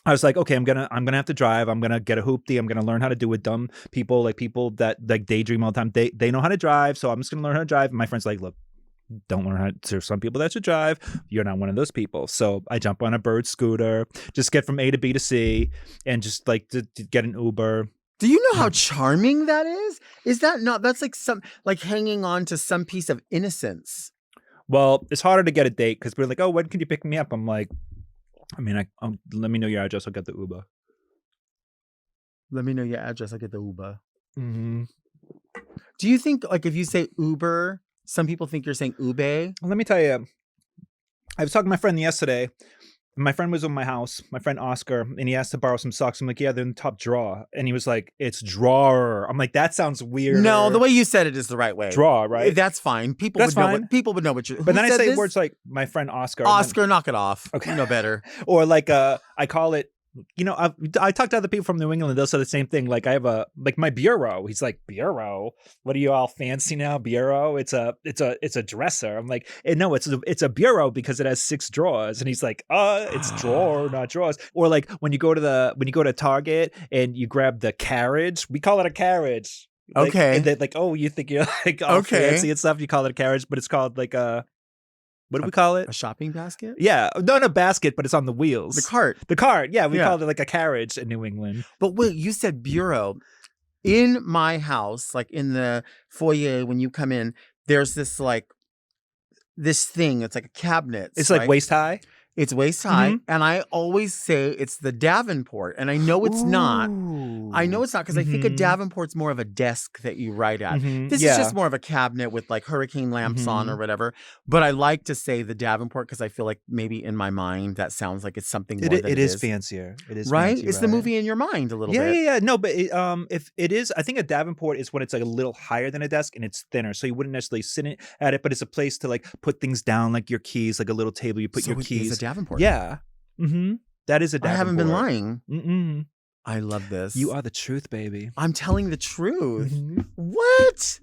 I was like, okay, I'm gonna have to drive. I'm gonna get a hoopty. I'm gonna learn how to do it. Dumb people, like people that like daydream all the time. They know how to drive, so I'm just gonna learn how to drive. And my friend's like, look, don't learn how to. There's some people that should drive. You're not one of those people. So I jump on a bird scooter, just get from A to B to C, and just like to get an Uber. Do you know how charming that is? Is that not? That's like like hanging on to some piece of innocence. Well, it's harder to get a date because we're like, oh, when can you pick me up? I'm like, I mean, let me know your address. I'll get the Uber. Let me know your address. I'll get the Uber. Mm-hmm. Do you think, like, if you say Uber, some people think you're saying Ube? Let me tell you, I was talking to my friend yesterday. My friend was in my house, my friend Oscar, and he asked to borrow some socks. I'm like, yeah, they're in the top drawer. And he was like, it's drawer. I'm like, that sounds weird. No, the way you said it is the right way. Drawer, right? That's fine. People That's would know fine. what people would know what you. But then I say this? words like my friend Oscar. Oscar, knock it off. Okay. You know better. Or like I call it, you know, I talk to other people from New England. They'll say the same thing. Like I have like my bureau. He's like, bureau? What are you all fancy now? Bureau? It's a dresser. I'm like, no, it's a bureau because it has 6 drawers. And he's like, it's drawer, not drawers. Or like when you go to Target and you grab the carriage, we call it a carriage. Like, Okay. And they're like, oh, you think you're like all Okay. fancy and stuff. You call it a carriage, but it's called like what do we call it? A shopping basket? Yeah, not a basket, but it's on the wheels. The cart. The cart, yeah, we Yeah. called it like a carriage in New England. But wait, you said bureau. In my house, like in the foyer when you come in, there's this like this thing. It's like a cabinet. It's like waist high. It's waist high, and I always say it's the Davenport, and I know it's not. I know it's not because I think a Davenport's more of a desk that you write at. This is just more of a cabinet with like hurricane lamps on or whatever. But I like to say the Davenport because I feel like maybe in my mind that sounds like it's something more than It is fancier. It is right. fancy, It's the movie in your mind a little bit. Yeah. No, but if it is, I think a Davenport is when it's like a little higher than a desk and it's thinner, so you wouldn't necessarily sit at it, but it's a place to like put things down, like your keys, like a little table. You put So your it keys. is a Davenport. Yeah. That is a Davenport. I haven't been lying. Mm-mm. I love this. You are the truth, baby. I'm telling the truth. What?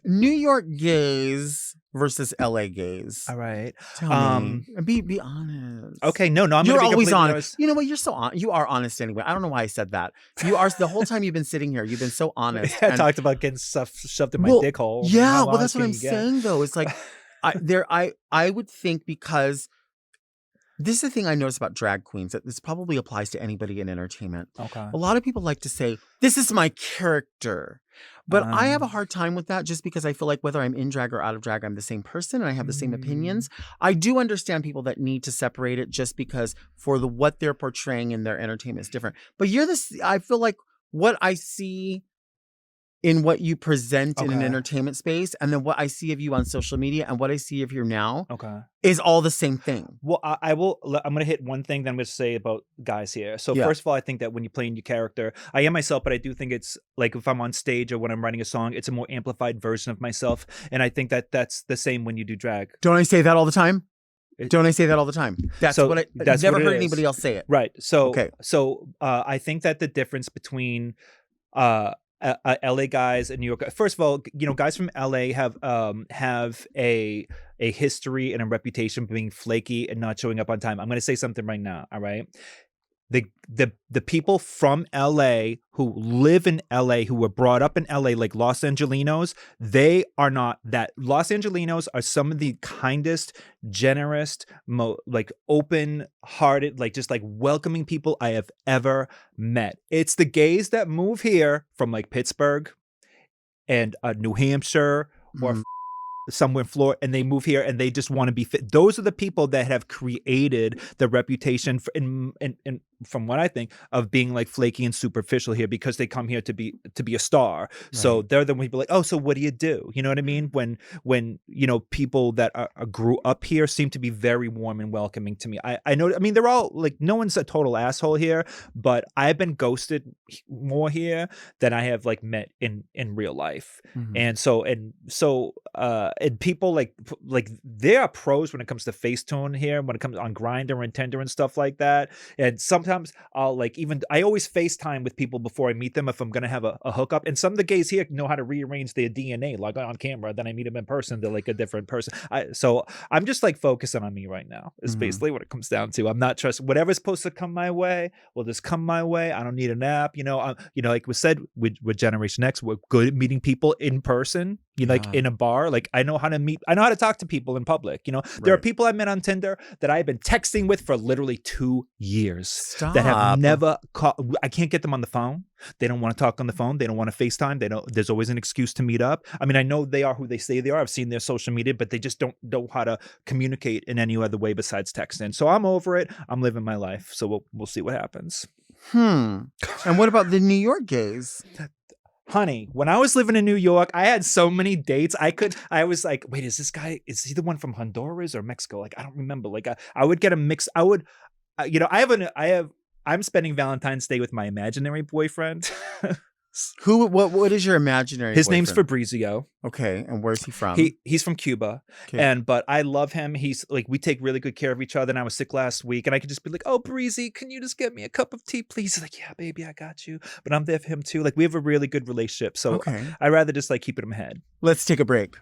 New York gays versus LA gays. All right. Tell me. Be honest. Okay. No. I'm You're gonna be always completely honest. You know what? You're so you are honest anyway. I don't know why I said that. You are the whole time you've been sitting here. You've been so honest. I and- talked about getting stuff shoved in my Well, dick hole. Yeah, How well, that's honest what can I'm you get? saying though. It's like I would think because this is the thing I notice about drag queens that this probably applies to anybody in entertainment. Okay. A lot of people like to say, this is my character. But I have a hard time with that just because I feel like whether I'm in drag or out of drag, I'm the same person and I have the same opinions. I do understand people that need to separate it just because for what they're portraying in their entertainment is different. But I feel like what I see in what you present in an entertainment space and then what I see of you on social media and what I see of you now is all the same thing. Well, I'm going to hit one thing that I'm going to say about guys here. So first of all, I think that when you play in your character, I am myself, but I do think it's like if I'm on stage or when I'm writing a song, it's a more amplified version of myself. And I think that that's the same when you do drag. Don't I say that all the time? Don't I say that all the time? That's so what I that's never what it heard is. anybody else say it. Right. So, Okay. I think that the difference between LA guys and New York. First of all, you know, guys from LA have a history and a reputation for being flaky and not showing up on time. I'm going to say something right now. All right. The people from LA who live in LA, who were brought up in LA, like Los Angelinos, they are not that. Los Angelinos are some of the kindest, generous, like open-hearted, like just like welcoming people I have ever met. It's the gays that move here from like Pittsburgh and New Hampshire or somewhere in Florida, and they move here and they just want to be fit. Those are the people that have created the reputation from what I think of being like flaky and superficial here because they come here to be a star. Right. So they're the people like, oh, so what do you do? You know what I mean? When you know people that grew up here seem to be very warm and welcoming to me. I know. I mean, they're all like, no one's a total asshole here, but I've been ghosted more here than I have like met in real life. And so and people like they are pros when it comes to Facetune here, when it comes on Grindr and Tinder and stuff like that. And sometimes sometimes I'll like I always FaceTime with people before I meet them if I'm gonna have a hookup. And some of the gays here know how to rearrange their DNA, like on camera. Then I meet them in person, they're like a different person. So I'm just like focusing on me right now. Is basically what it comes down to. I'm not trusting whatever's supposed to come my way will just come my way. I don't need an app. Like was said with Generation X, we're good at meeting people in person. Like in a bar, like I know how to talk to people in public. There are people I met on Tinder that I've been texting with for literally 2 years that have never called. I can't get them on the phone. They don't want to talk on the phone. They don't want to FaceTime. There's always an excuse to meet up. I mean, I know they are who they say they are. I've seen their social media, but they just don't know how to communicate in any other way besides texting. So I'm over it. I'm living my life. So we'll see what happens. And what about the New York gays? Honey, when I was living in New York, I had so many dates. I was like, wait, is he the one from Honduras or Mexico? Like, I don't remember. Like, I would get a mix. I'm spending Valentine's Day with my imaginary boyfriend. What is your imaginary His boyfriend? name's Fabrizio. Okay, and where's he from? He's from Cuba. Okay. But I love him. He's like, we take really good care of each other. And I was sick last week, and I could just be like, oh, Breezy, can you just get me a cup of tea, please? He's like, yeah, baby, I got you. But I'm there for him too. Like, we have a really good relationship. So I'd rather just like keep it in my head. Let's take a break.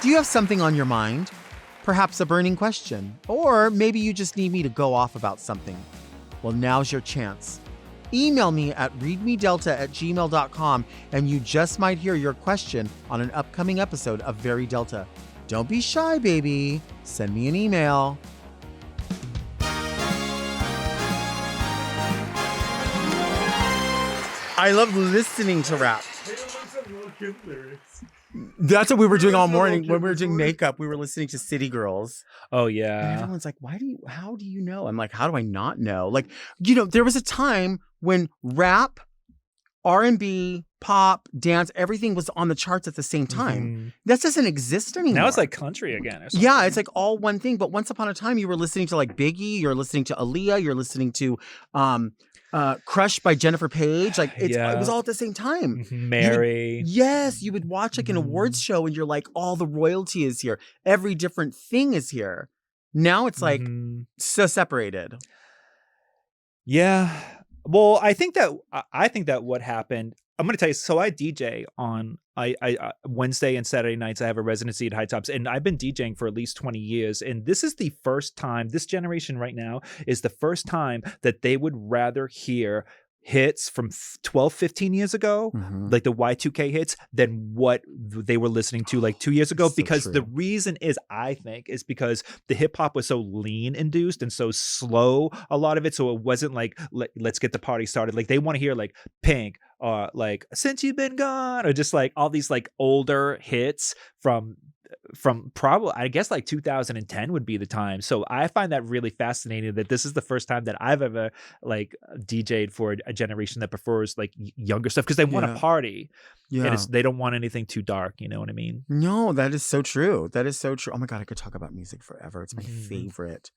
Do you have something on your mind? Perhaps a burning question, or maybe you just need me to go off about something. Well, now's your chance. Email me at readmedelta@gmail.com and you just might hear your question on an upcoming episode of Very Delta. Don't be shy, baby. Send me an email. I love listening to rap. That's what we were doing all morning when we were doing makeup. We were listening to City Girls. Oh yeah. And everyone's like, how do you know? I'm like, how do I not know? Like, there was a time when rap, R&B, pop, dance, everything was on the charts at the same time. That doesn't exist anymore. Now it's like country again or something. Yeah, it's like all one thing. But once upon a time, you were listening to like Biggie, you're listening to Aaliyah, you're listening to Crush by Jennifer Page. Like it was all at the same time. Mary. You would watch like an awards show and you're like, all the royalty is here. Every different thing is here. Now it's like so separated. Yeah. Well, I think that what happened, I'm going to tell you, so I DJ on I Wednesday and Saturday nights. I have a residency at High Tops, and I've been DJing for at least 20 years. And this is the first time, this generation right now is the first time that they would rather hear hits from 12, 15 years ago, like the Y2K hits, than what they were listening to like 2 years ago. Because the reason is, I think, is because the hip hop was so lean induced and so slow, a lot of it. So it wasn't like, let's get the party started. Like they want to hear like Pink or like Since You've Been Gone, or just like all these like older hits from probably, I guess, like 2010 would be the time. So I find that really fascinating that this is the first time that I've ever like DJ'd for a generation that prefers like younger stuff, because they want to party. And they don't want anything too dark. You know what I mean? No, that is so true. That is so true. Oh my God, I could talk about music forever. It's my favorite.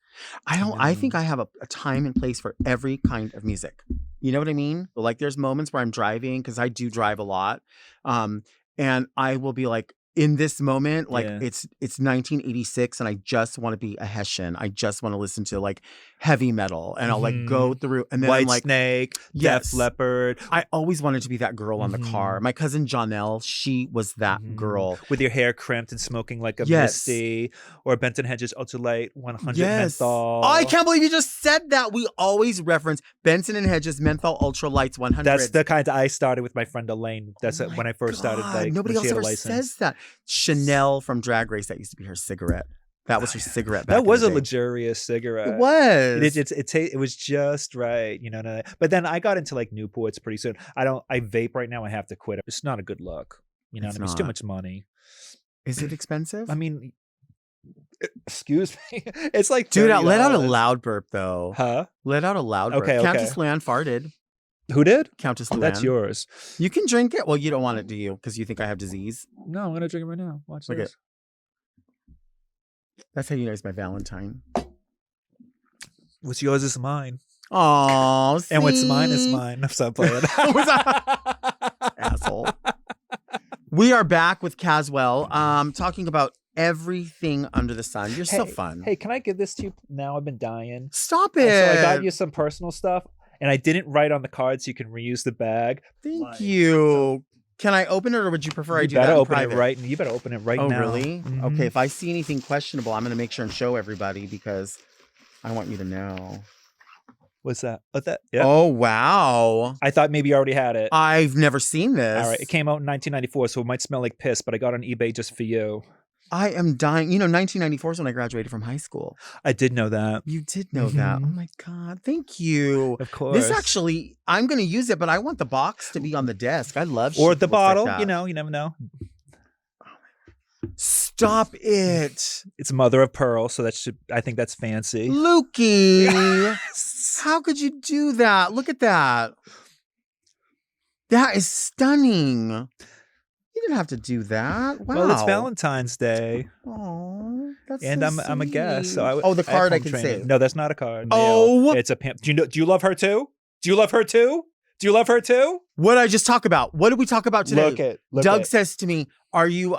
I think I have a time and place for every kind of music. You know what I mean? Like there's moments where I'm driving, because I do drive a lot. And I will be like, in this moment, like it's 1986 and I just want to be a Hessian. I just want to listen to like heavy metal, and I'll like go through, and then White I'm like, Snake, Def Leppard. I always wanted to be that girl on the car. My cousin Janelle, she was that girl. With your hair crimped and smoking like a Misty, or Benton Hedges Ultralight 100 menthol. Oh, I can't believe you just said that. We always reference Benson and Hedges Menthol Ultralights 100. That's the kind I started with my friend Elaine. That's when I first started. Like, nobody else ever says that. Chanel from Drag Race, that used to be her cigarette. That was her cigarette. Back that was in a the day. luxurious cigarette. It was. It was just right, you know. But then I got into like Newports pretty soon. I vape right now. I have to quit. It's not a good look. You know what I mean? It's too much money. Is it expensive? I mean, excuse me. It's like $30. Dude, let out a loud burp though. Huh? Let out a loud burp. Okay. Countess Lan farted. Who did? Countess Lan. That's yours. You can drink it. Well, you don't want it, do you? Because you think I have disease. No, I'm gonna drink it right now. Watch this. That's how you know it's my Valentine. What's yours is mine. Oh, and what's mine is mine. I'm so playing. Asshole. We are back with Cazwell, talking about everything under the sun. You're so fun. Hey, can I give this to you now? I've been dying. Stop it. So I got you some personal stuff, and I didn't write on the card so you can reuse the bag. Thank you. Can I open it, or would you prefer I do that in open private? it right. You better open it right now. Oh, really? Mhm. Okay, if I see anything questionable, I'm going to make sure and show everybody because I want you to know. What's that? What's that? Yeah. Oh, wow. I thought maybe you already had it. I've never seen this. All right. It came out in 1994, so it might smell like piss, but I got it on eBay just for you. I am dying. You know, 1994 is when I graduated from high school. I did know that. You did know that. Oh, my God. Thank you. Of course. This actually, I'm going to use it, but I want the box to be on the desk. I love or shit the that looks like bottle. that. You know, you never know. Stop it. It's mother of pearl, so I think that's fancy. Lukey. How could you do that? Look at that. That is stunning. You didn't have to do that. Wow. Well, it's Valentine's Day. Oh, that's And so I'm a guest. So Oh, the card I have can home training. save. No, that's not a card. Oh. Mail. It's a pimp. Do you love her too? Do you love her too? Do you love her too? What did I just talk about? What did we talk about today? Look Doug it. says to me, "Are you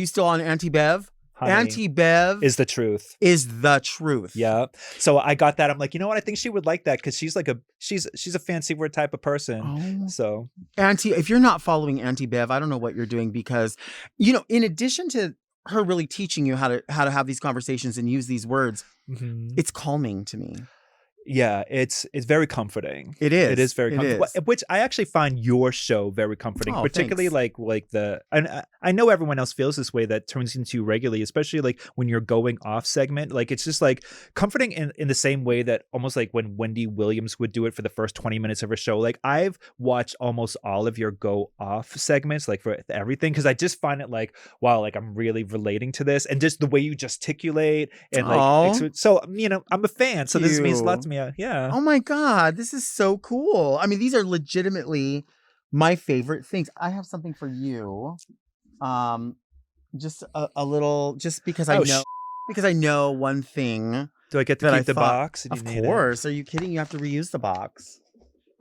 still on anti-bev?" Honey, Anti-bev is the truth. is the truth. Yeah. So I got that. I'm like, you know what? I think she would like that because she's like she's a fancy word type of person. Oh. So If you're not following anti-bev, I don't know what you're doing because, you know, in addition to her really teaching you how to have these conversations and use these words, it's calming to me. Yeah, it's very comforting. It is. It is very comforting. is. Which I actually find your show very comforting, Oh, particularly thanks. like and I know everyone else feels this way that turns into you regularly, especially like when you're going off segment. Like it's just like comforting in the same way that almost like when Wendy Williams would do it for the first 20 minutes of her show. Like I've watched almost all of your go off segments, like for everything, because I just find it like, wow, like I'm really relating to this, and just the way you gesticulate and like so you know, I'm a fan. So this means a lot to me. Yeah. Oh my God, this is so cool. I mean, these are legitimately my favorite things. I have something for you. Just a little, just because I know one thing. Do I get to that keep the box? Of course. Are you kidding? You have to reuse the box.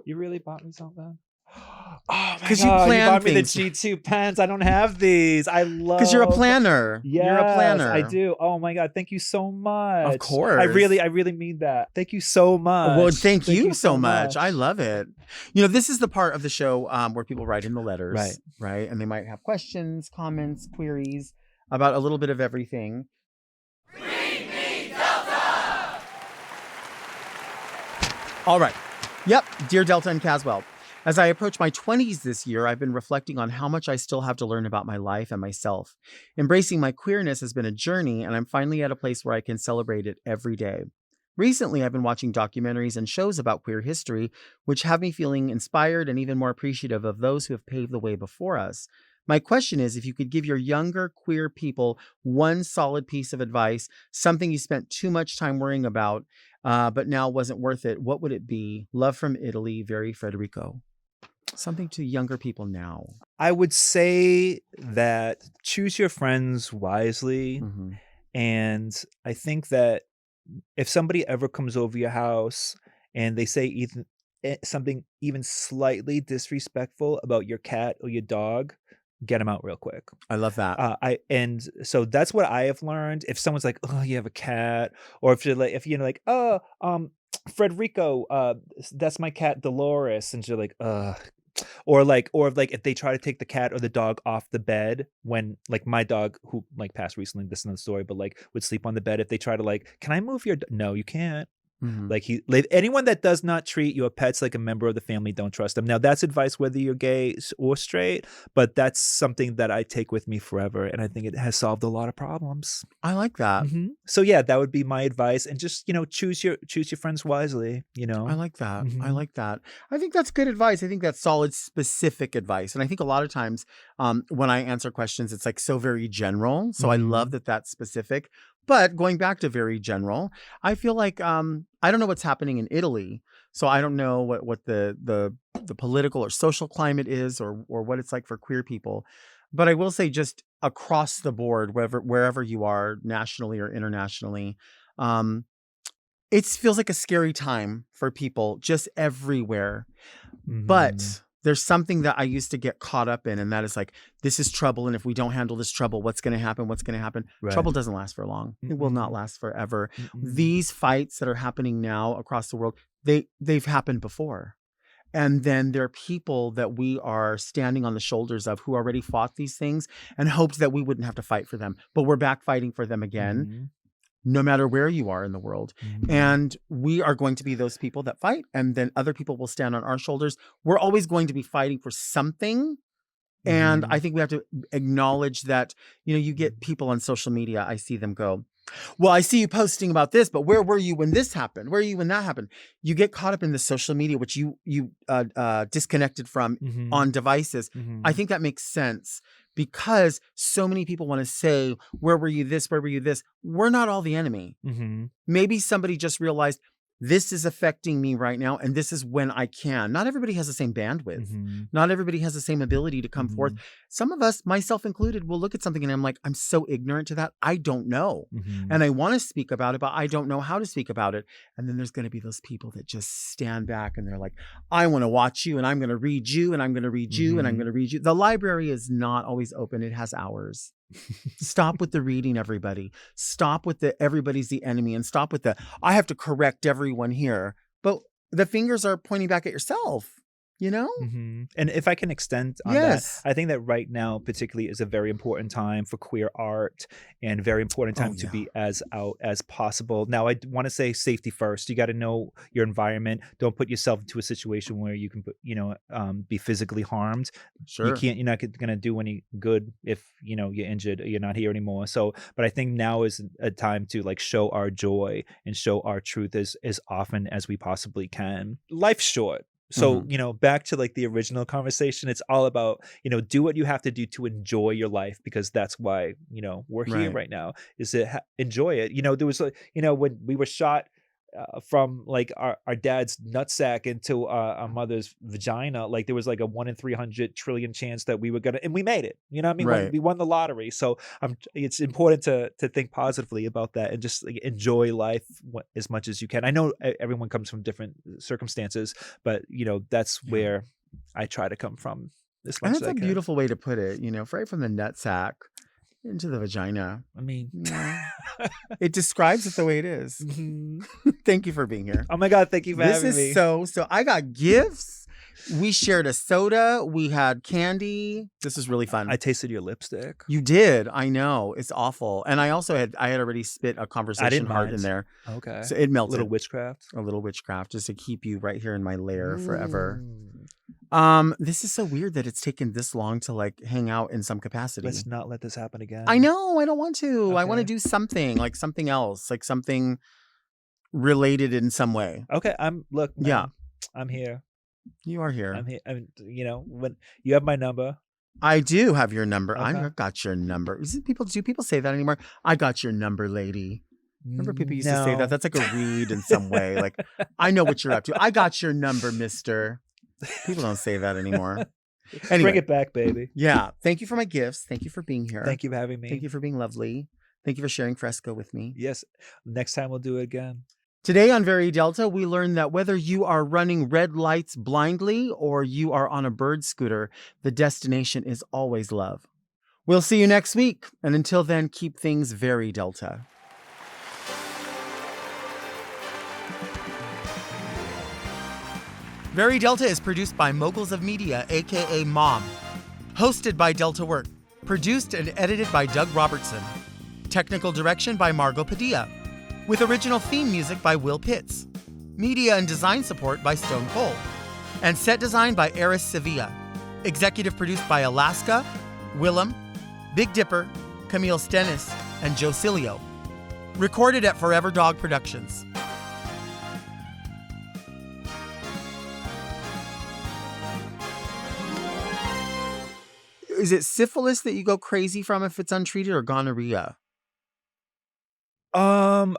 You really bought me something? Oh my Because God, you plan bought me the things. G2 pens. I don't have these. I love. Because you're a planner. Yes, you're a planner. I do. Oh my God, thank you so much. Of course. I really mean that. Thank you so much. Well, thank you so much. I love it. You know, this is the part of the show where people write in the letters, right? And they might have questions, comments, queries about a little bit of everything. Read me Delta! All right. Yep. Dear Delta and Cazwell, as I approach my 20s this year, I've been reflecting on how much I still have to learn about my life and myself. Embracing my queerness has been a journey, and I'm finally at a place where I can celebrate it every day. Recently, I've been watching documentaries and shows about queer history, which have me feeling inspired and even more appreciative of those who have paved the way before us. My question is, if you could give your younger queer people one solid piece of advice, something you spent too much time worrying about, but now wasn't worth it, what would it be? Love from Italy, Very Federico. Something to younger people now. I would say that choose your friends wisely. Mm-hmm. And I think that if somebody ever comes over your house and they say something even slightly disrespectful about your cat or your dog, get them out real quick. I love that. And so that's what I have learned. If someone's like, "Oh, you have a cat," or if you're like, "Oh, Frederico, that's my cat Dolores," and you're like, "Ugh." Or if they try to take the cat or the dog off the bed when like my dog who like passed recently, this is another story, but like would sleep on the bed. If they try to like, "Can I move your no, you can't." Mm-hmm. Like anyone that does not treat your pets like a member of the family, don't trust them. Now that's advice whether you're gay or straight, but that's something that I take with me forever, and I think it has solved a lot of problems. I like that. Mm-hmm. So yeah, that would be my advice, and just choose your friends wisely. I like that. Mm-hmm. I like that. I think that's good advice. I think that's solid, specific advice, and I think a lot of times when I answer questions, it's like so very general. So I love that that's specific. But going back to very general, I feel like I don't know what's happening in Italy, so I don't know what the political or social climate is, or what it's like for queer people. But I will say, just across the board, wherever you are, nationally or internationally, it feels like a scary time for people just everywhere. Mm-hmm. But there's something that I used to get caught up in, and that is like, this is trouble. And if we don't handle this trouble, what's going to happen? What's going to happen? Right. Trouble doesn't last for long. It will not last forever. These fights that are happening now across the world, they've happened before. And then there are people that we are standing on the shoulders of who already fought these things and hoped that we wouldn't have to fight for them. But we're back fighting for them again, no matter where you are in the world. And we are going to be those people that fight. And then other people will stand on our shoulders. We're always going to be fighting for something. And I think we have to acknowledge that, you get people on social media. I see them go, well, I see you posting about this, but where were you when this happened? Where were you when that happened? You get caught up in the social media, which you disconnected from on devices. I think that makes sense because so many people want to say, where were you this? Where were you this? We're not all the enemy. Maybe somebody just realized this is affecting me right now, and this is when I can. Not everybody has the same bandwidth. Not everybody has the same ability to come forth. Some of us, myself included, will look at something and I'm like, I'm so ignorant to that. I don't know. And I want to speak about it, but I don't know how to speak about it. And then there's going to be those people that just stand back and they're like, I want to watch you, and I'm going to read you, and I'm going to read you, and I'm going to read you. The library is not always open. It has hours. Stop with the reading, everybody. Stop with the everybody's the enemy, and stop with the I have to correct everyone here. But the fingers are pointing back at yourself, And if I can extend on that, I think that right now particularly is a very important time for queer art and very important time to be as out as possible. Now, I want to say safety first. You got to know your environment. Don't put yourself into a situation where you can, be physically harmed. Sure. You're not going to do any good if, you're injured or you're not here anymore. So, but I think now is a time to like show our joy and show our truth as often as we possibly can. Life's short. So, back to like the original conversation, it's all about, do what you have to do to enjoy your life, because that's why, we're here right now, is to enjoy it. There was like, when we were shot from like our dad's nutsack into our mother's vagina, like there was like a 1 in 300 trillion chance that we were gonna, and we made it. You know what I mean? Right. We won the lottery. So it's important to think positively about that and just like, enjoy life as much as you can. I know everyone comes from different circumstances, but that's where I try to come from as much And as that's I a can. beautiful way to put it, right from the nutsack into the vagina. I mean, It describes it the way it is. Thank you for being here. Oh my God, thank you for having me. This is so I got gifts. We shared a soda. We had candy. This is really fun. I tasted your lipstick. You did. I know. It's awful. And I also had already spit a conversation heart mind. in there. Okay. So it melted. A little witchcraft Just to keep you right here in my lair forever. This is so weird that it's taken this long to like hang out in some capacity. Let's not let this happen again. I know. I don't want to. Okay. I want to do something, like something else, like something related in some way. Okay. Look, man, Yeah. I'm here. You are here. I'm here. When you have my number. I do have your number. Okay. I got your number. Do people say that anymore? I got your number, lady. Remember people used to say that? That's like a read in some way. Like, I know what you're up to. I got your number, mister. People don't say that anymore. Anyway. Bring it back, baby. Yeah. Thank you for my gifts. Thank you for being here. Thank you for having me. Thank you for being lovely. Thank you for sharing Fresco with me. Yes. Next time we'll do it again. Today on Very Delta, we learned that whether you are running red lights blindly or you are on a bird scooter, the destination is always love. We'll see you next week. And until then, keep things very Delta. Very Delta is produced by Moguls of Media, aka Mom. Hosted by Delta Work. Produced and edited by Doug Robertson. Technical direction by Margot Padilla. With original theme music by Will Pitts. Media and design support by Stone Cold. And set design by Eris Sevilla. Executive produced by Alaska, Willem, Big Dipper, Camille Stennis, and Joe Cilio. Recorded at Forever Dog Productions. Is it syphilis that you go crazy from if it's untreated, or gonorrhea? Mom!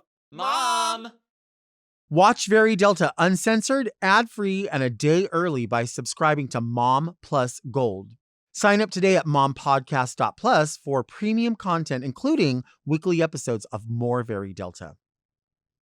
Watch Very Delta uncensored, ad-free, and a day early by subscribing to Mom Plus Gold. Sign up today at mompodcast.plus for premium content, including weekly episodes of more Very Delta.